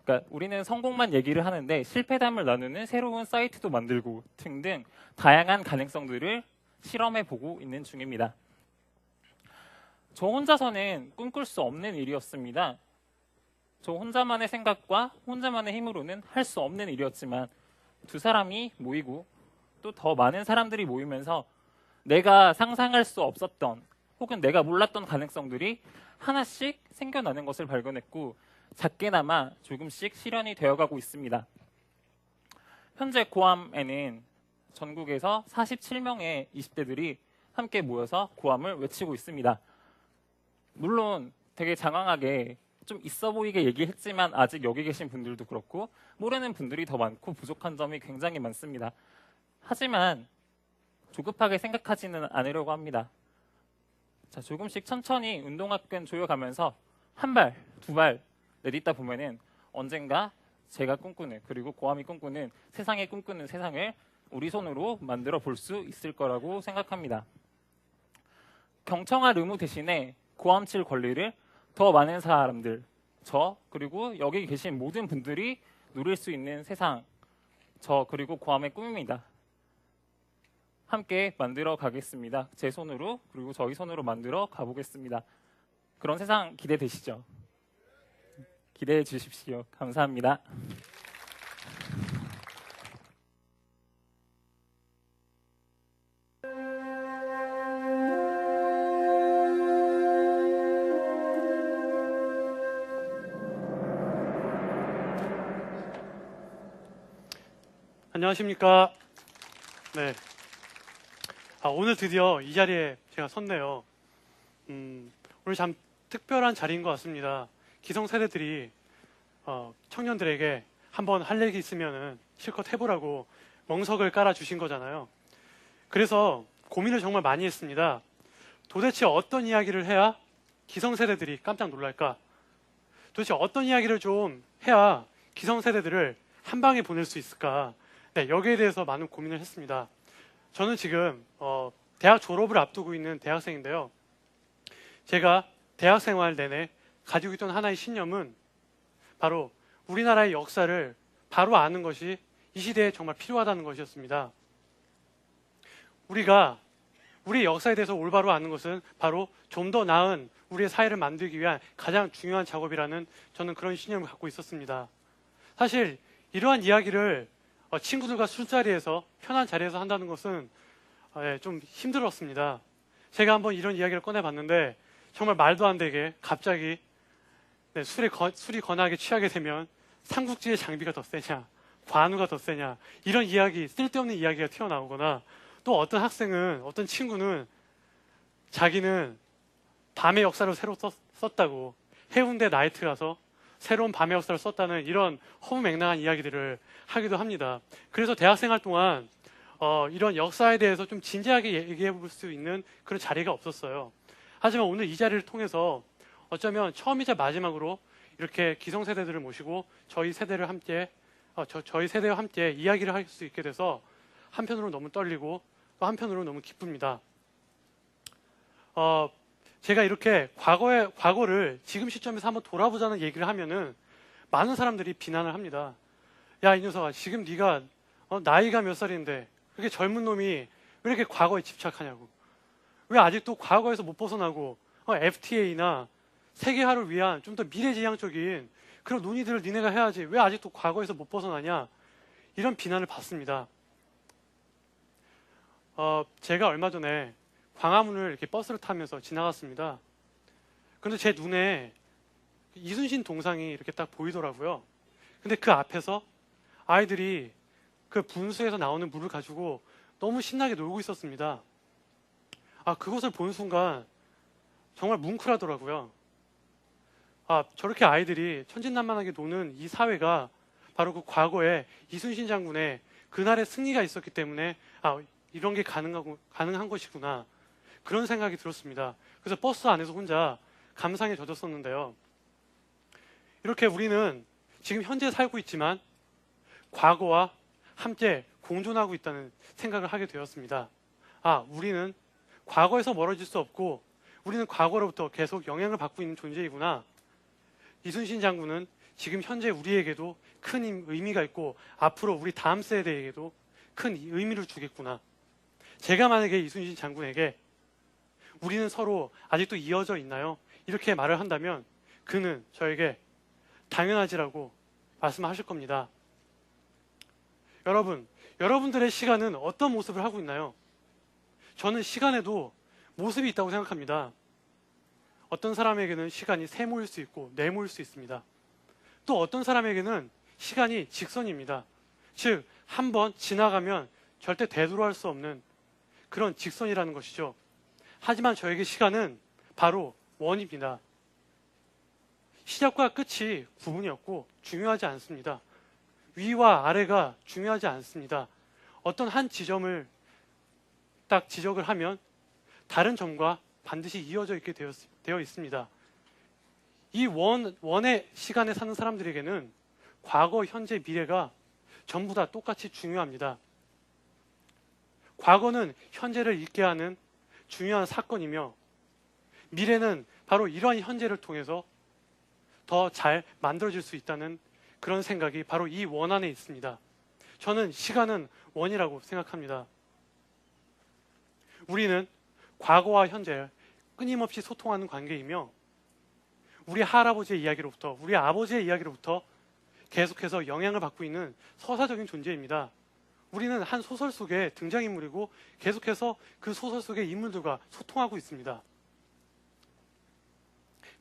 그러니까 우리는 성공만 얘기를 하는데 실패담을 나누는 새로운 사이트도 만들고 등등 다양한 가능성들을 실험해 보고 있는 중입니다. 저 혼자서는 꿈꿀 수 없는 일이었습니다. 저 혼자만의 생각과 혼자만의 힘으로는 할 수 없는 일이었지만 두 사람이 모이고 또 더 많은 사람들이 모이면서 내가 상상할 수 없었던 혹은 내가 몰랐던 가능성들이 하나씩 생겨나는 것을 발견했고 작게나마 조금씩 실현이 되어가고 있습니다. 현재 고암에는 전국에서 47명의 20대들이 함께 모여서 고암을 외치고 있습니다. 물론 되게 장황하게 좀 있어 보이게 얘기했지만 아직 여기 계신 분들도 그렇고 모르는 분들이 더 많고 부족한 점이 굉장히 많습니다. 하지만 조급하게 생각하지는 않으려고 합니다. 자, 조금씩 천천히 운동화끈 조여가면서 한 발, 두 발 내딛다 보면은 언젠가 제가 꿈꾸는 그리고 고암이 꿈꾸는 세상에 꿈꾸는 세상을 우리 손으로 만들어 볼 수 있을 거라고 생각합니다. 경청할 의무 대신에 고암칠 권리를 더 많은 사람들, 저 그리고 여기 계신 모든 분들이 누릴 수 있는 세상, 저 그리고 고암의 꿈입니다. 함께 만들어 가겠습니다. 제 손으로 그리고 저희 손으로 만들어 가보겠습니다. 그런 세상 기대되시죠? 기대해 주십시오. 감사합니다. 안녕하십니까. 네. 오늘 드디어 이 자리에 제가 섰네요. 오늘 참 특별한 자리인 것 같습니다. 기성세대들이 청년들에게 한번 할 얘기 있으면은 실컷 해보라고 멍석을 깔아주신 거잖아요. 그래서 고민을 정말 많이 했습니다. 도대체 어떤 이야기를 해야 기성세대들이 깜짝 놀랄까? 도대체 어떤 이야기를 좀 해야 기성세대들을 한 방에 보낼 수 있을까? 네, 여기에 대해서 많은 고민을 했습니다. 저는 지금 대학 졸업을 앞두고 있는 대학생인데요. 제가 대학 생활 내내 가지고 있던 하나의 신념은 바로 우리나라의 역사를 바로 아는 것이 이 시대에 정말 필요하다는 것이었습니다. 우리가 우리의 역사에 대해서 올바로 아는 것은 바로 좀 더 나은 우리의 사회를 만들기 위한 가장 중요한 작업이라는 저는 그런 신념을 갖고 있었습니다. 사실 이러한 이야기를 친구들과 술자리에서 편한 자리에서 한다는 것은 좀 힘들었습니다. 제가 한번 이런 이야기를 꺼내봤는데 정말 말도 안 되게 갑자기 술이 거나하게 취하게 되면 삼국지의 장비가 더 세냐, 관우가 더 세냐, 이런 이야기, 쓸데없는 이야기가 튀어나오거나, 또 어떤 학생은, 어떤 친구는 자기는 밤의 역사를 새로 썼다고 해운대 나이트 가서 새로운 밤의 역사를 썼다는 이런 허무맹랑한 이야기들을 하기도 합니다. 그래서 대학생활 동안 이런 역사에 대해서 좀 진지하게 얘기해 볼 수 있는 그런 자리가 없었어요. 하지만 오늘 이 자리를 통해서 어쩌면 처음이자 마지막으로 이렇게 기성세대들을 모시고 저희 세대와 함께 이야기를 할 수 있게 돼서 한편으로 너무 떨리고 또 한편으로 너무 기쁩니다. 제가 이렇게 과거를 지금 시점에서 한번 돌아보자는 얘기를 하면은 많은 사람들이 비난을 합니다. 야, 이 녀석아, 지금 네가 나이가 몇 살인데 그렇게 젊은 놈이 왜 이렇게 과거에 집착하냐고. 왜 아직도 과거에서 못 벗어나고 FTA나 세계화를 위한 좀 더 미래지향적인 그런 논의들을 니네가 해야지 왜 아직도 과거에서 못 벗어나냐, 이런 비난을 받습니다. 제가 얼마 전에 광화문을 이렇게 버스를 타면서 지나갔습니다. 그런데 제 눈에 이순신 동상이 이렇게 딱 보이더라고요. 근데 그 앞에서 아이들이 그 분수에서 나오는 물을 가지고 너무 신나게 놀고 있었습니다. 그것을 본 순간 정말 뭉클하더라고요. 저렇게 아이들이 천진난만하게 노는 이 사회가 바로 그 과거에 이순신 장군의 그날의 승리가 있었기 때문에 이런 게 가능한 것이구나, 그런 생각이 들었습니다. 그래서 버스 안에서 혼자 감상에 젖었었는데요. 이렇게 우리는 지금 현재 살고 있지만 과거와 함께 공존하고 있다는 생각을 하게 되었습니다. 우리는 과거에서 멀어질 수 없고 우리는 과거로부터 계속 영향을 받고 있는 존재이구나. 이순신 장군은 지금 현재 우리에게도 큰 의미가 있고 앞으로 우리 다음 세대에게도 큰 의미를 주겠구나. 제가 만약에 이순신 장군에게 우리는 서로 아직도 이어져 있나요? 이렇게 말을 한다면 그는 저에게 당연하지라고 말씀하실 겁니다. 여러분들의 시간은 어떤 모습을 하고 있나요? 저는 시간에도 모습이 있다고 생각합니다. 어떤 사람에게는 시간이 세모일 수 있고 네모일 수 있습니다. 또 어떤 사람에게는 시간이 직선입니다. 즉, 한번 지나가면 절대 되돌아올 수 없는 그런 직선이라는 것이죠. 하지만 저에게 시간은 바로 원입니다. 시작과 끝이 구분이 없고 중요하지 않습니다. 위와 아래가 중요하지 않습니다. 어떤 한 지점을 딱 지적을 하면 다른 점과 반드시 이어져 있게 되어 있습니다. 이 원의 시간에 사는 사람들에게는 과거, 현재, 미래가 전부 다 똑같이 중요합니다. 과거는 현재를 잊게 하는 중요한 사건이며 미래는 바로 이러한 현재를 통해서 더 잘 만들어질 수 있다는 그런 생각이 바로 이 원 안에 있습니다. 저는 시간은 원이라고 생각합니다. 우리는 과거와 현재를 끊임없이 소통하는 관계이며 우리 할아버지의 이야기로부터, 우리 아버지의 이야기로부터 계속해서 영향을 받고 있는 서사적인 존재입니다. 우리는 한 소설 속의 등장인물이고 계속해서 그 소설 속의 인물들과 소통하고 있습니다.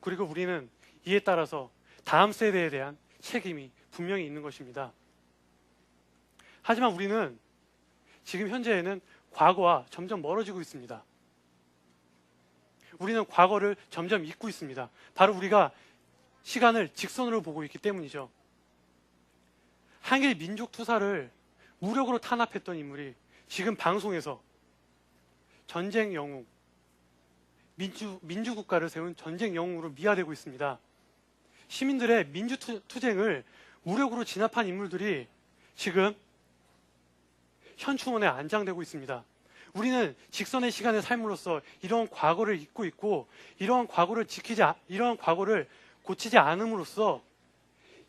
그리고 우리는 이에 따라서 다음 세대에 대한 책임이 분명히 있는 것입니다. 하지만 우리는 지금 현재에는 과거와 점점 멀어지고 있습니다. 우리는 과거를 점점 잊고 있습니다. 바로 우리가 시간을 직선으로 보고 있기 때문이죠. 한일 민족 투사를 무력으로 탄압했던 인물이 지금 방송에서 전쟁 영웅, 민주국가를 세운 전쟁 영웅으로 미화되고 있습니다. 시민들의 민주투쟁을 무력으로 진압한 인물들이 지금 현충원에 안장되고 있습니다. 우리는 직선의 시간에 삶으로써 이러한 과거를 잊고 있고 이러한 과거를 이러한 과거를 고치지 않음으로써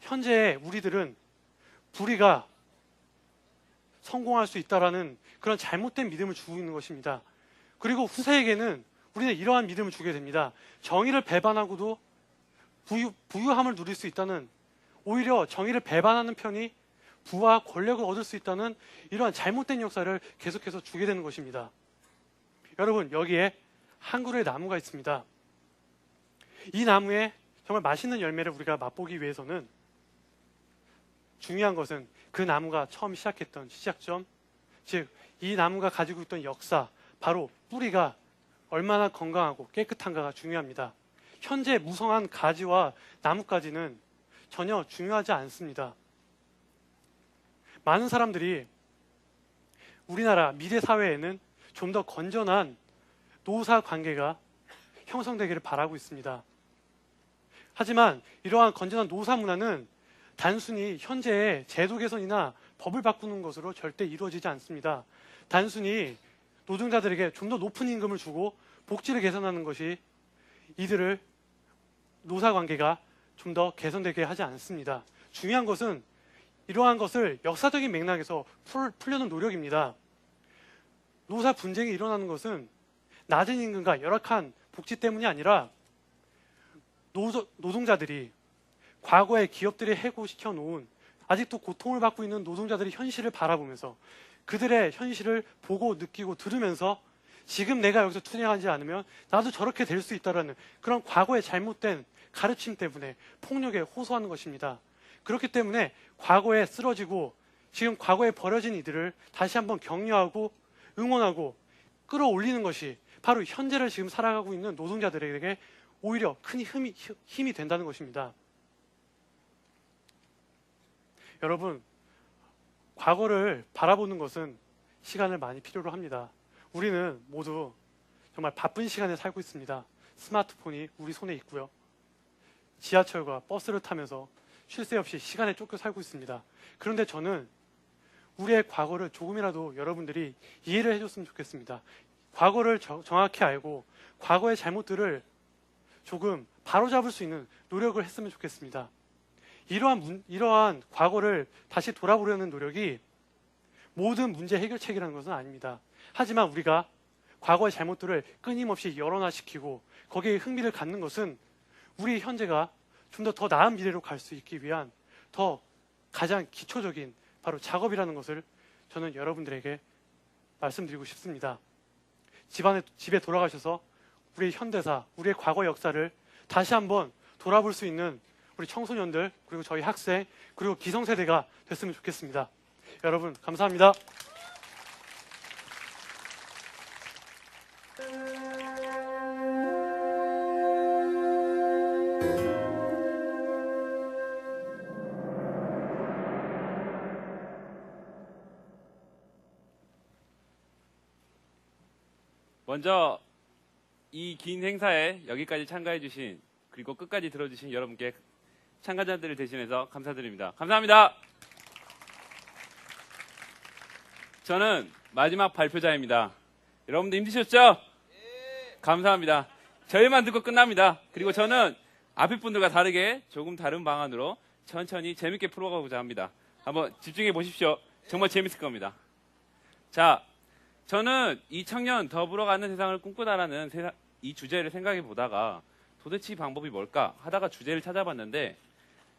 현재의 우리들은 불의가 성공할 수 있다라는 그런 잘못된 믿음을 주고 있는 것입니다. 그리고 후세에게는 우리는 이러한 믿음을 주게 됩니다. 정의를 배반하고도 부유함을 누릴 수 있다는, 오히려 정의를 배반하는 편이 부와 권력을 얻을 수 있다는 이러한 잘못된 역사를 계속해서 주게 되는 것입니다. 여러분, 여기에 한 그루의 나무가 있습니다. 이 나무에 정말 맛있는 열매를 우리가 맛보기 위해서는 중요한 것은 그 나무가 처음 시작했던 시작점, 즉 이 나무가 가지고 있던 역사, 바로 뿌리가 얼마나 건강하고 깨끗한가가 중요합니다. 현재 무성한 가지와 나뭇가지는 전혀 중요하지 않습니다. 많은 사람들이 우리나라 미래 사회에는 좀 더 건전한 노사 관계가 형성되기를 바라고 있습니다. 하지만 이러한 건전한 노사 문화는 단순히 현재의 제도 개선이나 법을 바꾸는 것으로 절대 이루어지지 않습니다. 단순히 노동자들에게 좀 더 높은 임금을 주고 복지를 개선하는 것이 이들을 노사 관계가 좀 더 개선되게 하지 않습니다. 중요한 것은 이러한 것을 역사적인 맥락에서 풀려는 노력입니다. 노사 분쟁이 일어나는 것은 낮은 임금과 열악한 복지 때문이 아니라 노동자들이 과거에 기업들이 해고시켜 놓은 아직도 고통을 받고 있는 노동자들의 현실을 바라보면서 그들의 현실을 보고 느끼고 들으면서 지금 내가 여기서 투쟁하지 않으면 나도 저렇게 될 수 있다라는 그런 과거의 잘못된 가르침 때문에 폭력에 호소하는 것입니다. 그렇기 때문에 과거에 쓰러지고 지금 과거에 버려진 이들을 다시 한번 격려하고 응원하고 끌어올리는 것이 바로 현재를 지금 살아가고 있는 노동자들에게 오히려 큰 힘이 된다는 것입니다. 여러분, 과거를 바라보는 것은 시간을 많이 필요로 합니다. 우리는 모두 정말 바쁜 시간에 살고 있습니다. 스마트폰이 우리 손에 있고요. 지하철과 버스를 타면서 쉴 새 없이 시간에 쫓겨 살고 있습니다. 그런데 저는 우리의 과거를 조금이라도 여러분들이 이해를 해줬으면 좋겠습니다. 과거를 정확히 알고 과거의 잘못들을 조금 바로잡을 수 있는 노력을 했으면 좋겠습니다. 이러한 과거를 다시 돌아보려는 노력이 모든 문제 해결책이라는 것은 아닙니다. 하지만 우리가 과거의 잘못들을 끊임없이 열어놔시키고 거기에 흥미를 갖는 것은 우리 현재가 좀 더 나은 미래로 갈 수 있기 위한 더 가장 기초적인 바로 작업이라는 것을 저는 여러분들에게 말씀드리고 싶습니다. 집에 돌아가셔서 우리 현대사, 우리의 과거 역사를 다시 한번 돌아볼 수 있는 우리 청소년들, 그리고 저희 학생, 그리고 기성세대가 됐으면 좋겠습니다. 여러분, 감사합니다. 먼저 이 긴 행사에 여기까지 참가해주신 그리고 끝까지 들어주신 여러분께 참가자들을 대신해서 감사드립니다. 감사합니다. 저는 마지막 발표자입니다. 여러분들 힘드셨죠? 감사합니다. 저희만 듣고 끝납니다. 그리고 저는 앞에 분들과 다르게 조금 다른 방안으로 천천히 재밌게 풀어가고자 합니다. 한번 집중해 보십시오. 정말 재밌을 겁니다. 자, 저는 이 청년 더불어가는 세상을 꿈꾸다라는 이 주제를 생각해 보다가 도대체 이 방법이 뭘까 하다가 주제를 찾아봤는데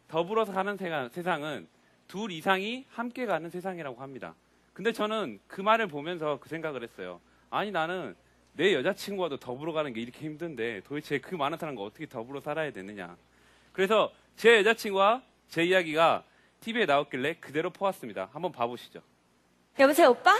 더불어서 사는 세상은 둘 이상이 함께 가는 세상이라고 합니다. 근데 저는 그 말을 보면서 그 생각을 했어요. 아니, 나는 내 여자친구와도 더불어 가는 게 이렇게 힘든데 도대체 그 많은 사람과 어떻게 더불어 살아야 되느냐. 그래서 제 여자친구와 제 이야기가 TV에 나왔길래 그대로 퍼왔습니다. 한번 봐보시죠. 여보세요, 오빠?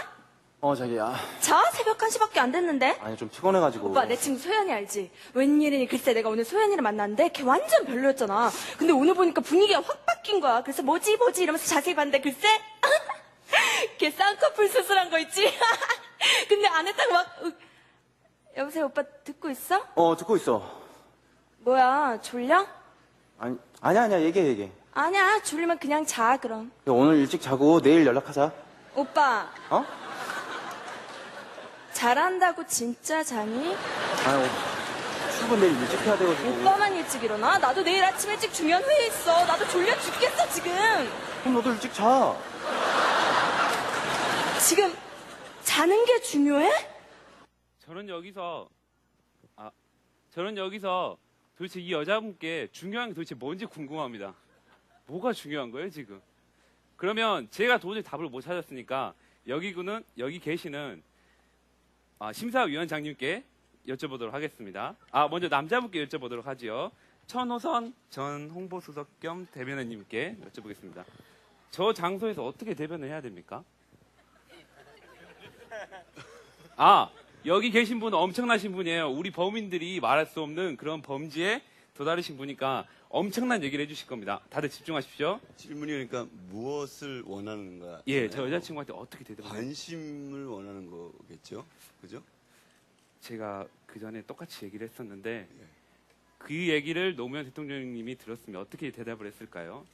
자기야. 자, 새벽 1시밖에 안 됐는데? 아니, 좀 피곤해가지고. 오빠, 내 친구 소연이 알지? 웬일이니? 글쎄, 내가 오늘 소연이를 만났는데 걔 완전 별로였잖아. 근데 오늘 보니까 분위기가 확 바뀐 거야. 그래서 뭐지 이러면서 자세히 봤는데 글쎄? 걔 쌍꺼풀 수술한 거 있지? 근데 안에 딱 막... 여보세요, 오빠 듣고 있어? 듣고 있어. 뭐야, 졸려? 아니야, 얘기해. 아니야, 졸리면 그냥 자, 그럼. 야, 오늘 일찍 자고 내일 연락하자. 오빠. 어? 잘한다고 진짜 자니? 아니, 출근 내일 일찍 해야 돼가지고. 오빠만 일찍 일어나? 나도 내일 아침 일찍 중요한 회의 있어. 나도 졸려 죽겠어, 지금. 그럼 너도 일찍 자. 지금 자는 게 중요해? 저는 여기서 도대체 이 여자분께 중요한 게 도대체 뭔지 궁금합니다. 뭐가 중요한 거예요, 지금? 그러면 제가 도저히 답을 못 찾았으니까 여기 계시는 심사위원장님께 여쭤보도록 하겠습니다. 먼저 남자분께 여쭤보도록 하지요. 천호선 전 홍보수석 겸 대변인님께 여쭤보겠습니다. 저 장소에서 어떻게 대변을 해야 됩니까? 여기 계신 분은 엄청나신 분이에요. 우리 범인들이 말할 수 없는 그런 범죄에 도달하신 분이니까 엄청난 얘기를 해주실 겁니다. 다들 집중하십시오. 질문이 그러니까 무엇을 원하는가? 예, 저 여자친구한테 어떻게 대답을 관심을 원하는 거겠죠? 그죠? 제가 그 전에 똑같이 얘기를 했었는데 그 얘기를 노무현 대통령님이 들었으면 어떻게 대답을 했을까요?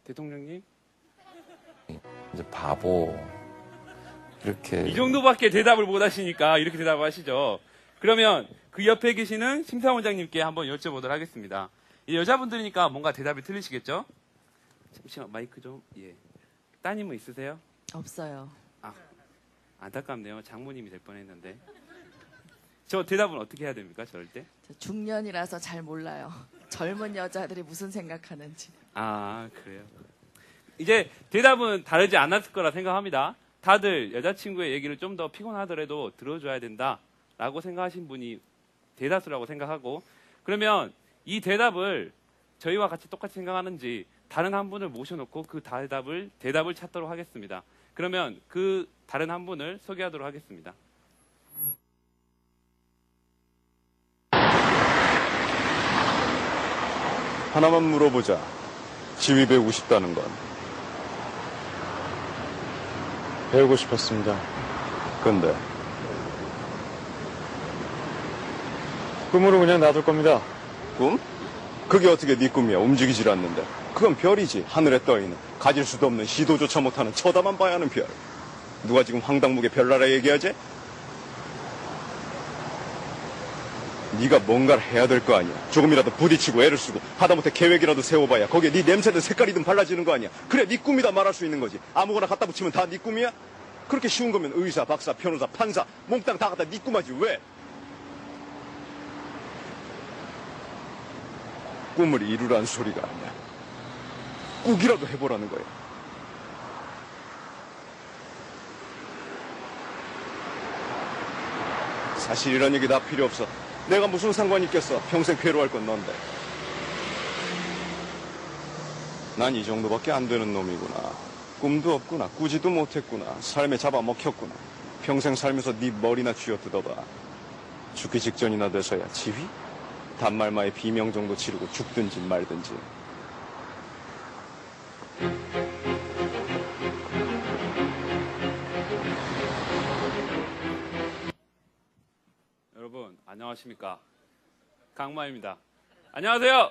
대통령님? 이제 바보. 이렇게. 이 정도밖에 대답을 못 하시니까 이렇게 대답을 하시죠. 그러면 그 옆에 계시는 심사원장님께 한번 여쭤보도록 하겠습니다. 이 여자분들이니까 뭔가 대답이 틀리시겠죠? 잠시만 마이크 좀. 예. 따님은 있으세요? 없어요. 안타깝네요. 장모님이 될 뻔했는데. 저 대답은 어떻게 해야 됩니까? 저럴 때? 저 중년이라서 잘 몰라요. 젊은 여자들이 무슨 생각하는지. 그래요. 이제 대답은 다르지 않았을 거라 생각합니다. 다들 여자친구의 얘기를 좀 더 피곤하더라도 들어줘야 된다라고 생각하신 분이 대다수라고 생각하고, 그러면 이 대답을 저희와 같이 똑같이 생각하는지 다른 한 분을 모셔놓고 그 대답을 찾도록 하겠습니다. 그러면 그 다른 한 분을 소개하도록 하겠습니다. 하나만 물어보자. 지휘 배우고 싶다는 건? 배우고 싶었습니다. 근데 꿈으로 그냥 놔둘 겁니다. 꿈? 그게 어떻게 네 꿈이야? 움직이질 않는데. 그건 별이지. 하늘에 떠있는 가질 수도 없는 시도조차 못하는 쳐다만 봐야 하는 별. 누가 지금 황당무계 별나라 얘기하지? 네가 뭔가를 해야 될 거 아니야. 조금이라도 부딪히고 애를 쓰고 하다못해 계획이라도 세워봐야 거기에 네 냄새든 색깔이든 발라지는 거 아니야. 그래 네 꿈이다 말할 수 있는 거지. 아무거나 갖다 붙이면 다 네 꿈이야? 그렇게 쉬운 거면 의사, 박사, 변호사, 판사 몽땅 다 갖다 네 꿈하지 왜? 꿈을 이루라는 소리가 아니야. 꾹이라도 해보라는 거야. 사실 이런 얘기 다 필요 없어. 내가 무슨 상관이 있겠어. 평생 괴로워할 건 넌데. 난 이 정도밖에 안 되는 놈이구나. 꿈도 없구나. 꾸지도 못했구나. 삶에 잡아먹혔구나. 평생 살면서 네 머리나 쥐어뜯어봐. 죽기 직전이나 돼서야 지휘? 단말마의 비명 정도 치르고 죽든지 말든지. 여러분 안녕하십니까? 강마입니다. 안녕하세요.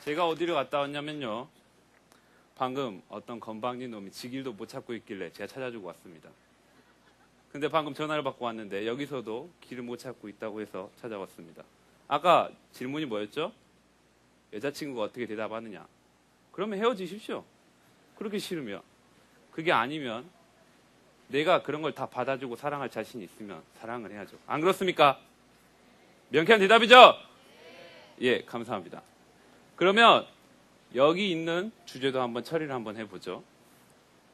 제가 어디를 갔다 왔냐면요, 방금 어떤 건방진 놈이 지 길도 못 찾고 있길래 제가 찾아주고 왔습니다. 근데 방금 전화를 받고 왔는데 여기서도 길을 못 찾고 있다고 해서 찾아왔습니다. 아까 질문이 뭐였죠? 여자친구가 어떻게 대답하느냐? 그러면 헤어지십시오. 그렇게 싫으면. 그게 아니면 내가 그런 걸 다 받아주고 사랑할 자신이 있으면 사랑을 해야죠. 안 그렇습니까? 명쾌한 대답이죠? 예, 감사합니다. 그러면 여기 있는 주제도 한번 처리를 한번 해보죠.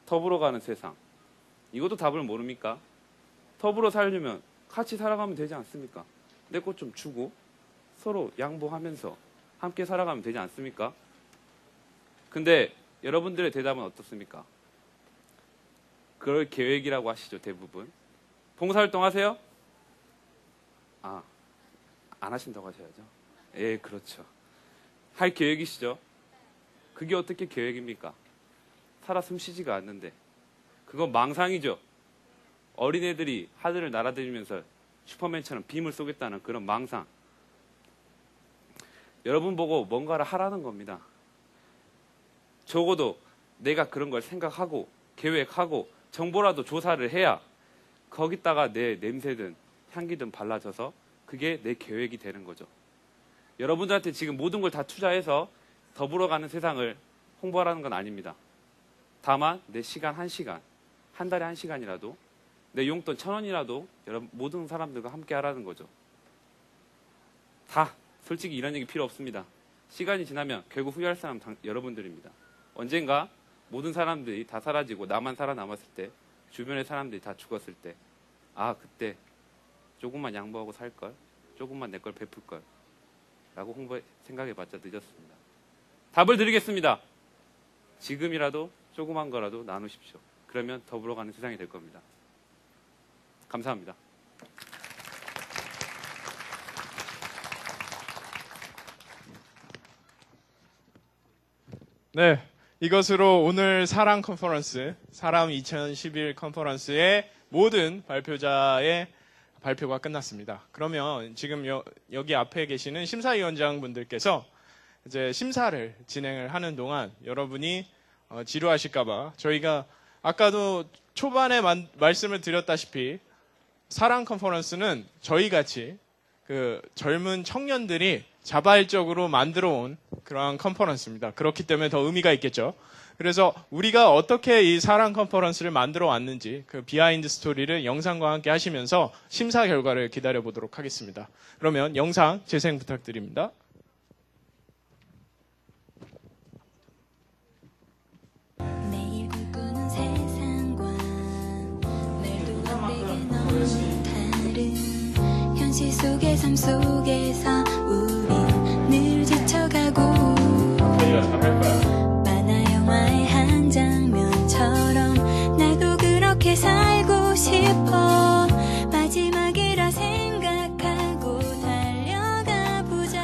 터부러 가는 세상. 이것도 답을 모릅니까? 터부러 살려면 같이 살아가면 되지 않습니까? 내 것 좀 주고 서로 양보하면서 함께 살아가면 되지 않습니까? 근데 여러분들의 대답은 어떻습니까? 그럴 계획이라고 하시죠, 대부분. 봉사활동 하세요? 안 하신다고 하셔야죠. 예, 그렇죠. 할 계획이시죠? 그게 어떻게 계획입니까? 살아 숨쉬지가 않는데. 그건 망상이죠. 어린애들이 하늘을 날아다니면서 슈퍼맨처럼 빔을 쏘겠다는 그런 망상. 여러분 보고 뭔가를 하라는 겁니다. 적어도 내가 그런 걸 생각하고 계획하고 정보라도 조사를 해야 거기다가 내 냄새든 향기든 발라져서 그게 내 계획이 되는 거죠. 여러분들한테 지금 모든 걸 다 투자해서 더불어가는 세상을 홍보하라는 건 아닙니다. 다만 내 시간 1시간, 한 달에 1시간이라도 내 용돈 1,000원이라도 여러분 모든 사람들과 함께 하라는 거죠. 다 솔직히 이런 얘기 필요 없습니다. 시간이 지나면 결국 후회할 사람은 여러분들입니다. 언젠가 모든 사람들이 다 사라지고 나만 살아남았을 때, 주변의 사람들이 다 죽었을 때, 그때 조금만 양보하고 살걸, 조금만 내 걸 베풀걸 라고 생각해봤자 늦었습니다. 답을 드리겠습니다. 지금이라도 조그만 거라도 나누십시오. 그러면 더불어가는 세상이 될 겁니다. 감사합니다. 네, 이것으로 오늘 사랑 컨퍼런스, 사람 2011 컨퍼런스의 모든 발표자의 발표가 끝났습니다. 그러면 지금 여기 앞에 계시는 심사위원장 분들께서 이제 심사를 진행을 하는 동안 여러분이 지루하실까봐 저희가 아까도 초반에 말씀을 드렸다시피 사랑 컨퍼런스는 저희 같이 그 젊은 청년들이 자발적으로 만들어 온 그러한 컨퍼런스입니다. 그렇기 때문에 더 의미가 있겠죠. 그래서 우리가 어떻게 이 사랑 컨퍼런스를 만들어 왔는지 그 비하인드 스토리를 영상과 함께 하시면서 심사 결과를 기다려 보도록 하겠습니다. 그러면 영상 재생 부탁드립니다. 매일 꿈꾸는 세상과 말도 안 되게 너무 다른 현실 속의 삶 속에서 우린 늘 지쳐가고 만화 영화의 한 장면처럼 나도 그렇게 살고 싶어 마지막이라 생각하고 달려가 보자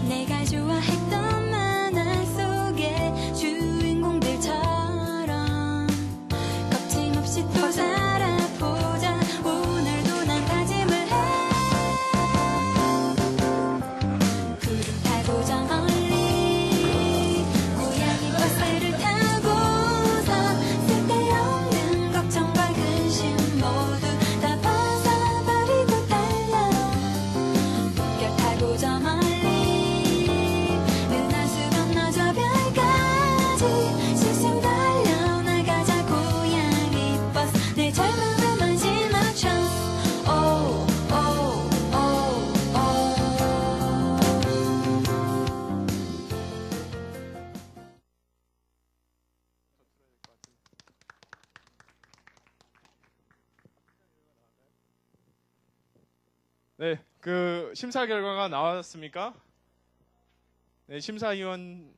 내가 좋아했던 만화 속의 주인공들처럼 겁짐없이 또 살아보자 오늘도 난 다짐을 해 구름 타고 저 멀리 고양이 버스를 타고서 쓸데없는 걱정과 근심 모두 다 벗어버리고 달려 물결 타고 저 멀리 은하수 건너 저 별까지 실실 달려나가자 고양이 버스 내 젊음을 만지맞춰 오, 오, 오, 오. 네, 그 심사 결과가 나왔습니까? 네, 심사위원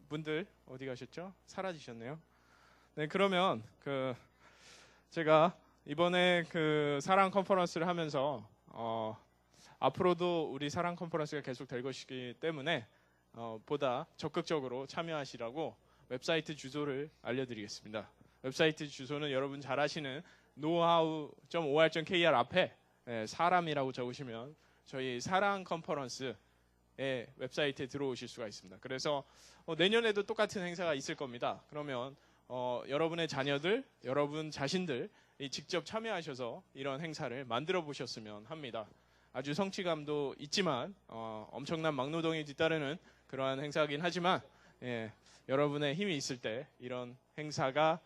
분들 어디 가셨죠? 사라지셨네요. 네, 그러면 제가 이번에 그 사랑 컨퍼런스를 하면서 앞으로도 우리 사랑 컨퍼런스가 계속 될 것이기 때문에 보다 적극적으로 참여하시라고 웹사이트 주소를 알려드리겠습니다. 웹사이트 주소는 여러분 잘 아시는 knowhow.or.kr 앞에 사람이라고 적으시면 저희 사랑 컨퍼런스의 웹사이트에 들어오실 수가 있습니다. 그래서 내년에도 똑같은 행사가 있을 겁니다. 그러면 여러분의 자녀들, 여러분 자신들이 직접 참여하셔서 이런 행사를 만들어 보셨으면 합니다. 아주 성취감도 있지만 엄청난 막노동이 뒤따르는 그러한 행사이긴 하지만 여러분의 힘이 있을 때 이런 행사가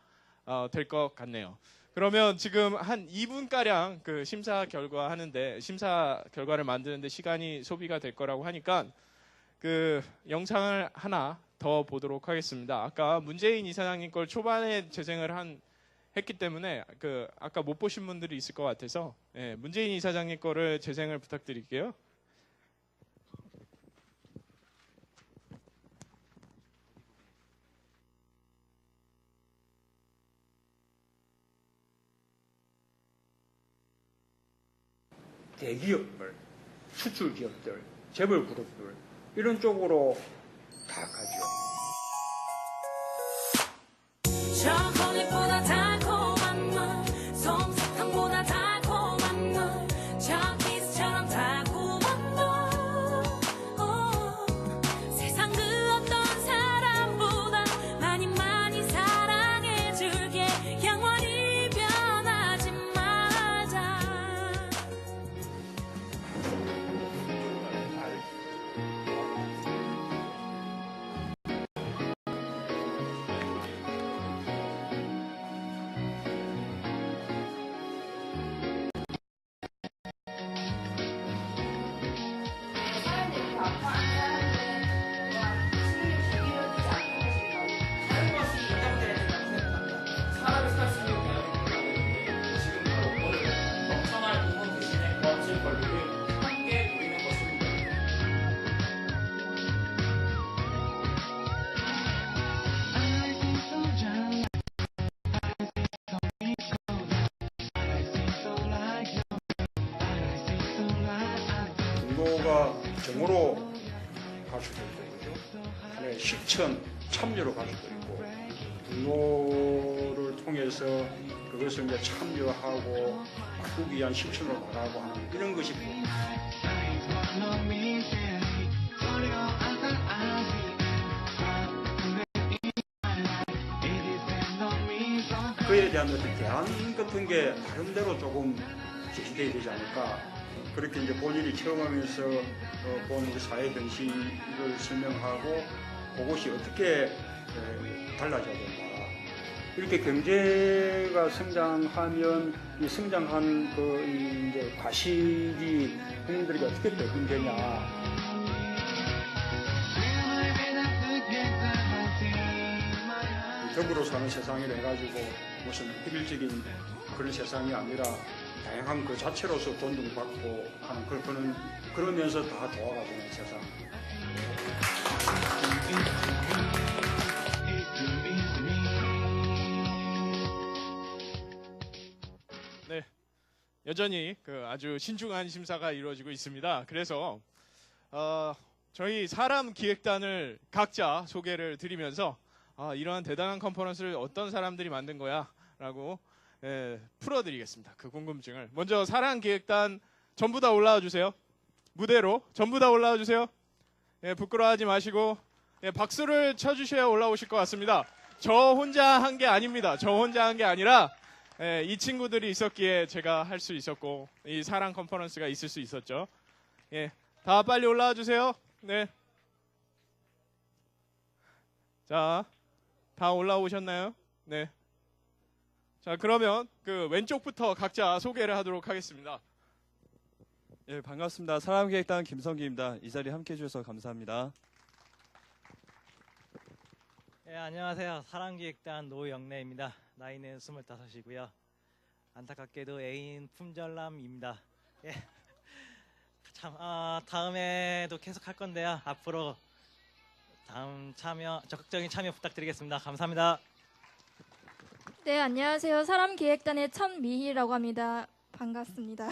될 것 같네요. 그러면 지금 한 2분가량 그 심사 결과를 만드는데 시간이 소비가 될 거라고 하니까 그 영상을 하나 더 보도록 하겠습니다. 아까 문재인 이사장님 걸 초반에 재생을 했기 때문에 아까 못 보신 분들이 있을 것 같아서 문재인 이사장님 거를 재생을 부탁드릴게요. 대기업들, 수출 기업들, 재벌 그룹들 이런 쪽으로 다 가죠. 초콜릿보다 달콤한 널, 솜사탕보다 달콤한 널, 초키스처럼 달콤한 널. 세상 그 어떤 사람보다 많이 많이 사랑해줄게. 영원히 변하지 말자. 분노가 정으로 갈 수도 있고, 그죠? 네, 실천, 참여로 갈 수도 있고, 분노를 통해서 그것을 이제 참여하고 바꾸기 위한 실천으로 나가고 하는 이런 것이 그에 대한 어떤 대안 같은 게 나름대로 조금 제시돼야 되지 않을까. 그렇게 이제 본인이 체험하면서 본 우리 사회 현실을 설명하고 그것이 어떻게 달라져야 된다. 이렇게 경제가 성장하면 이 성장한 그 이제 과실이 국민들에게 어떻게 배분되냐. 덕으로 사는 세상이라 해가지고 무슨 일일적인 그런 세상이 아니라 다양한 그 자체로서 존중받고 하는 그러면서 다 도와가지는 세상. 네, 여전히 그 아주 신중한 심사가 이루어지고 있습니다. 그래서 저희 사람 기획단을 각자 소개를 드리면서 이러한 대단한 컨퍼런스를 어떤 사람들이 만든 거야 라고 풀어드리겠습니다. 그 궁금증을. 먼저 사랑 기획단 전부 다 올라와 주세요. 무대로 전부 다 올라와 주세요. 부끄러워하지 마시고 박수를 쳐주셔야 올라오실 것 같습니다. 저 혼자 한 게 아닙니다. 저 혼자 한 게 아니라 이 친구들이 있었기에 제가 할 수 있었고 이 사랑 컨퍼런스가 있을 수 있었죠. 다 빨리 올라와 주세요. 네. 자, 다 올라오셨나요? 네. 자, 그러면 그 왼쪽부터 각자 소개를 하도록 하겠습니다. 예, 반갑습니다. 사람기획단 김성기입니다. 이 자리 함께 해주셔서 감사합니다. 예, 안녕하세요. 사랑기획단 노영래입니다. 나이는 25이고요. 안타깝게도 애인 품절남입니다. 예. 참, 다음에도 계속 할 건데요. 앞으로 적극적인 참여 부탁드리겠습니다. 감사합니다. 네, 안녕하세요. 사람기획단의 천미희라고 합니다. 반갑습니다.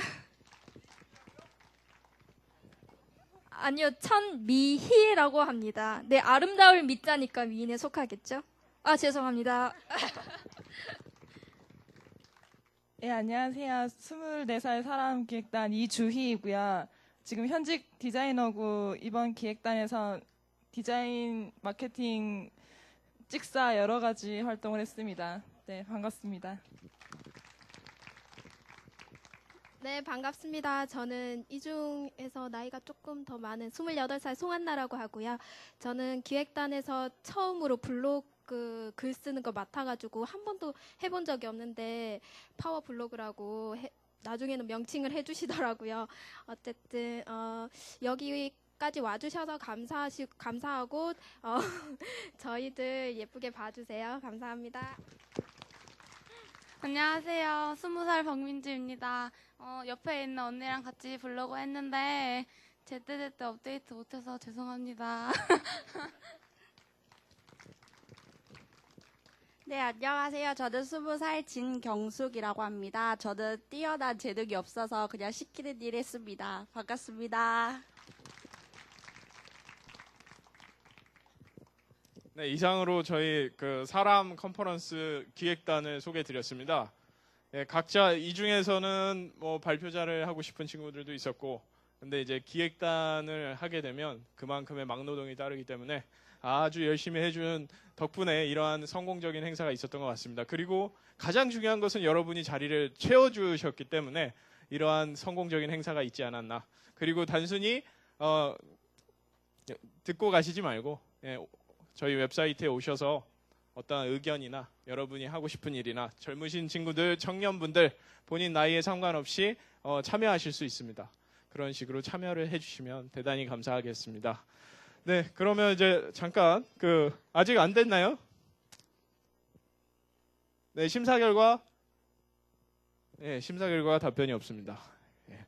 아니요, 천미희라고 합니다. 네, 아름다울 미자니까 미인에 속하겠죠? 죄송합니다. 네, 안녕하세요. 24살 사람기획단 이주희이고요. 지금 현직 디자이너고 이번 기획단에서 디자인, 마케팅, 찍사 여러 가지 활동을 했습니다. 네, 반갑습니다. 네, 반갑습니다. 저는 이 중에서 나이가 조금 더 많은 28살 송한나라고 하고요. 저는 기획단에서 처음으로 블로그 글 쓰는 거 맡아가지고 한 번도 해본 적이 없는데 파워 블로그라고 나중에는 명칭을 해주시더라고요. 어쨌든 여기까지 와주셔서 감사하고 저희들 예쁘게 봐주세요. 감사합니다. 안녕하세요. 20살 박민주입니다. 옆에 있는 언니랑 같이 블로그 했는데 제때제때 업데이트 못해서 죄송합니다. 네, 안녕하세요. 저는 20살 진경숙이라고 합니다. 저는 뛰어난 재능이 없어서 그냥 시키는 일 했습니다. 반갑습니다. 네, 이상으로 저희 그 사람 컨퍼런스 기획단을 소개해 드렸습니다. 예, 각자 이 중에서는 뭐 발표자를 하고 싶은 친구들도 있었고, 근데 이제 기획단을 하게 되면 그만큼의 막노동이 따르기 때문에 아주 열심히 해준 덕분에 이러한 성공적인 행사가 있었던 것 같습니다. 그리고 가장 중요한 것은 여러분이 자리를 채워주셨기 때문에 이러한 성공적인 행사가 있지 않았나. 그리고 단순히 듣고 가시지 말고 저희 웹사이트에 오셔서 어떠한 의견이나 여러분이 하고 싶은 일이나 젊으신 친구들, 청년분들 본인 나이에 상관없이 참여하실 수 있습니다. 그런 식으로 참여를 해주시면 대단히 감사하겠습니다. 네, 그러면 이제 잠깐 아직 안 됐나요? 네, 심사 결과 답변이 없습니다. 예.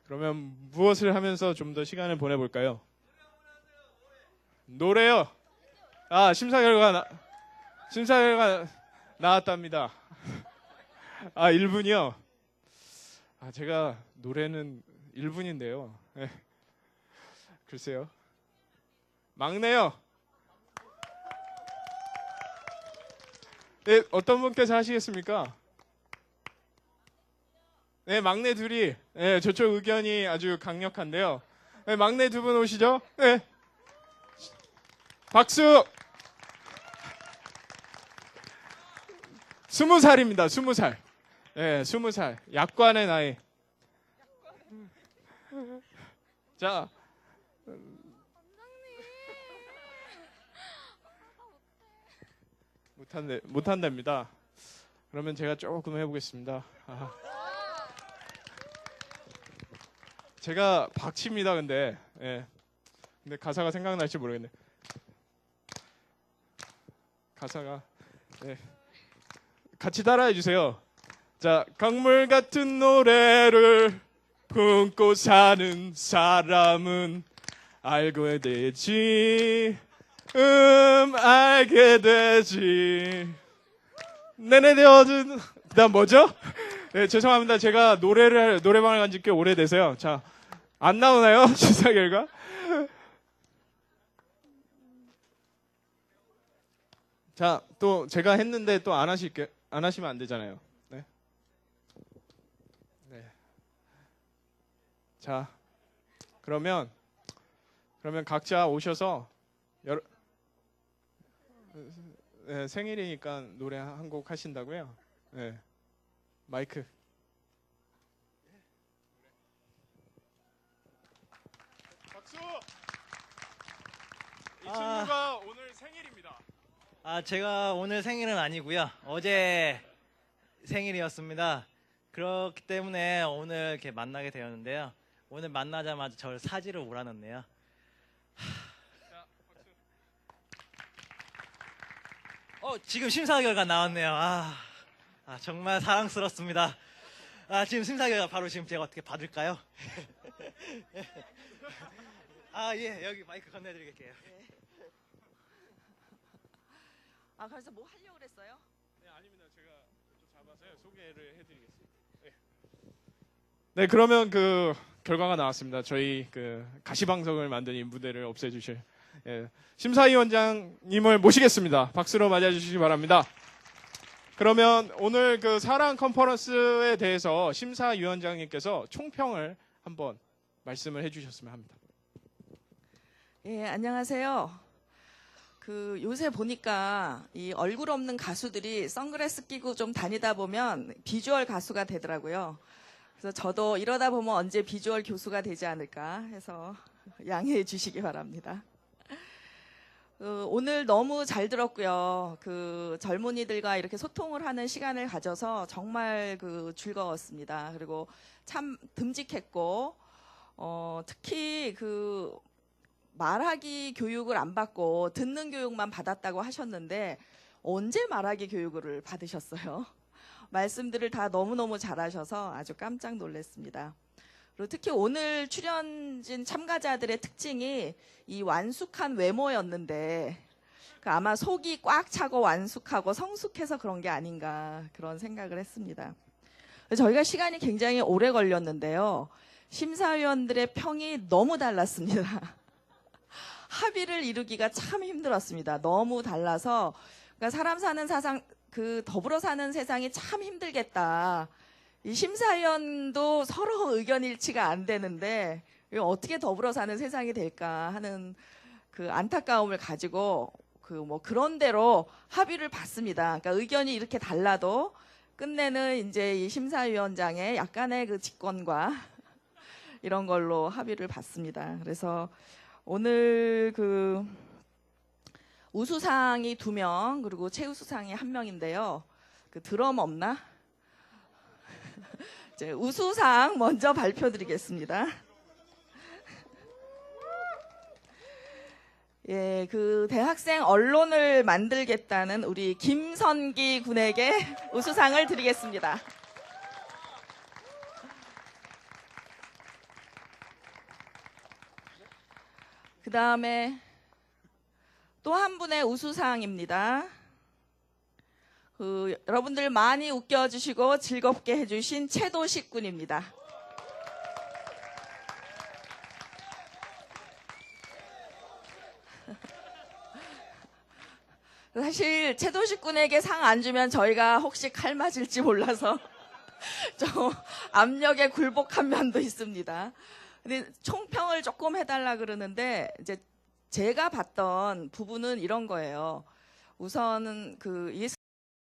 그러면 무엇을 하면서 좀 더 시간을 보내볼까요? 노래요. 아, 심사 결과 나왔답니다. 아, 1분이요? 아, 제가 노래는 1분인데요. 네. 글쎄요. 막내요. 네, 어떤 분께서 하시겠습니까? 네, 막내 둘이. 네, 저쪽 의견이 아주 강력한데요. 네, 막내 두 분 오시죠? 네. 박수! 20살입니다. 20살. 네, 20살. 약관의 나이. 자. 못한답니다. 그러면 제가 조금 해보겠습니다. 제가 박치입니다. 근데 가사가 생각날지 모르겠네. 가사가 같이 따라해 주세요. 자, 강물 같은 노래를 품고 사는 사람은 알게 되지. 알게 되지. 내내 되어준. 그다음 뭐죠? 네, 죄송합니다. 제가 노래방을 간 지 꽤 오래돼서요. 자, 안 나오나요? 심사 결과? 자, 또 제가 했는데 또 안 하시면 안 되잖아요. 네. 네. 자, 그러면 각자 오셔서 네, 생일이니까 노래 한 곡 하신다고요? 네. 마이크. 박수! 이 친구가 오늘 생일입니다. 제가 오늘 생일은 아니고요. 어제 생일이었습니다. 그렇기 때문에 오늘 이렇게 만나게 되었는데요. 오늘 만나자마자 저를 사지로 몰아넣네요. 지금 심사 결과 나왔네요. 정말 사랑스럽습니다. 지금 심사 결과 바로 지금 제가 어떻게 받을까요? 예, 여기 마이크 건네드릴게요. 그래서 뭐 하려고 그랬어요? 네, 아닙니다. 제가 좀 잡아서 소개를 해드리겠습니다. 네, 그러면 결과가 나왔습니다. 저희 가시방석을 만든 이 무대를 없애주실 심사위원장님을 모시겠습니다. 박수로 맞아주시기 바랍니다. 그러면 오늘 사랑 컨퍼런스에 대해서 심사위원장님께서 총평을 한번 말씀을 해주셨으면 합니다. 예, 안녕하세요. 요새 보니까 이 얼굴 없는 가수들이 선글라스 끼고 좀 다니다 보면 비주얼 가수가 되더라고요. 그래서 저도 이러다 보면 언제 비주얼 교수가 되지 않을까 해서 양해해 주시기 바랍니다. 오늘 너무 잘 들었고요. 젊은이들과 이렇게 소통을 하는 시간을 가져서 정말 즐거웠습니다. 그리고 참 듬직했고, 특히 말하기 교육을 안 받고 듣는 교육만 받았다고 하셨는데 언제 말하기 교육을 받으셨어요? 말씀들을 다 너무너무 잘하셔서 아주 깜짝 놀랐습니다. 그리고 특히 오늘 출연진 참가자들의 특징이 이 완숙한 외모였는데 아마 속이 꽉 차고 완숙하고 성숙해서 그런 게 아닌가 그런 생각을 했습니다. 저희가 시간이 굉장히 오래 걸렸는데요. 심사위원들의 평이 너무 달랐습니다. 합의를 이루기가 참 힘들었습니다. 너무 달라서 그러니까 사람 사는 세상, 더불어 사는 세상이 참 힘들겠다. 이 심사위원도 서로 의견 일치가 안 되는데 어떻게 더불어 사는 세상이 될까 하는 그 안타까움을 가지고 그런 대로 합의를 봤습니다. 그러니까 의견이 이렇게 달라도 끝내는 이제 이 심사위원장의 약간의 그 직권과 이런 걸로 합의를 봤습니다. 그래서 오늘 그 우수상이 2명 그리고 최우수상이 1명인데요. 그 드럼 없나? 이제 우수상 먼저 발표드리겠습니다. 예, 그 대학생 언론을 만들겠다는 우리 김선기 군에게 우수상을 드리겠습니다. 그 다음에 또 한 분의 우수상입니다. 여러분들 많이 웃겨주시고 즐겁게 해주신 최도식 군입니다. 사실 최도식 군에게 상 안 주면 저희가 혹시 칼 맞을지 몰라서 좀 압력에 굴복한 면도 있습니다. 근데 총평을 조금 해달라 그러는데 이제 제가 봤던 부분은 이런 거예요. 우선은 이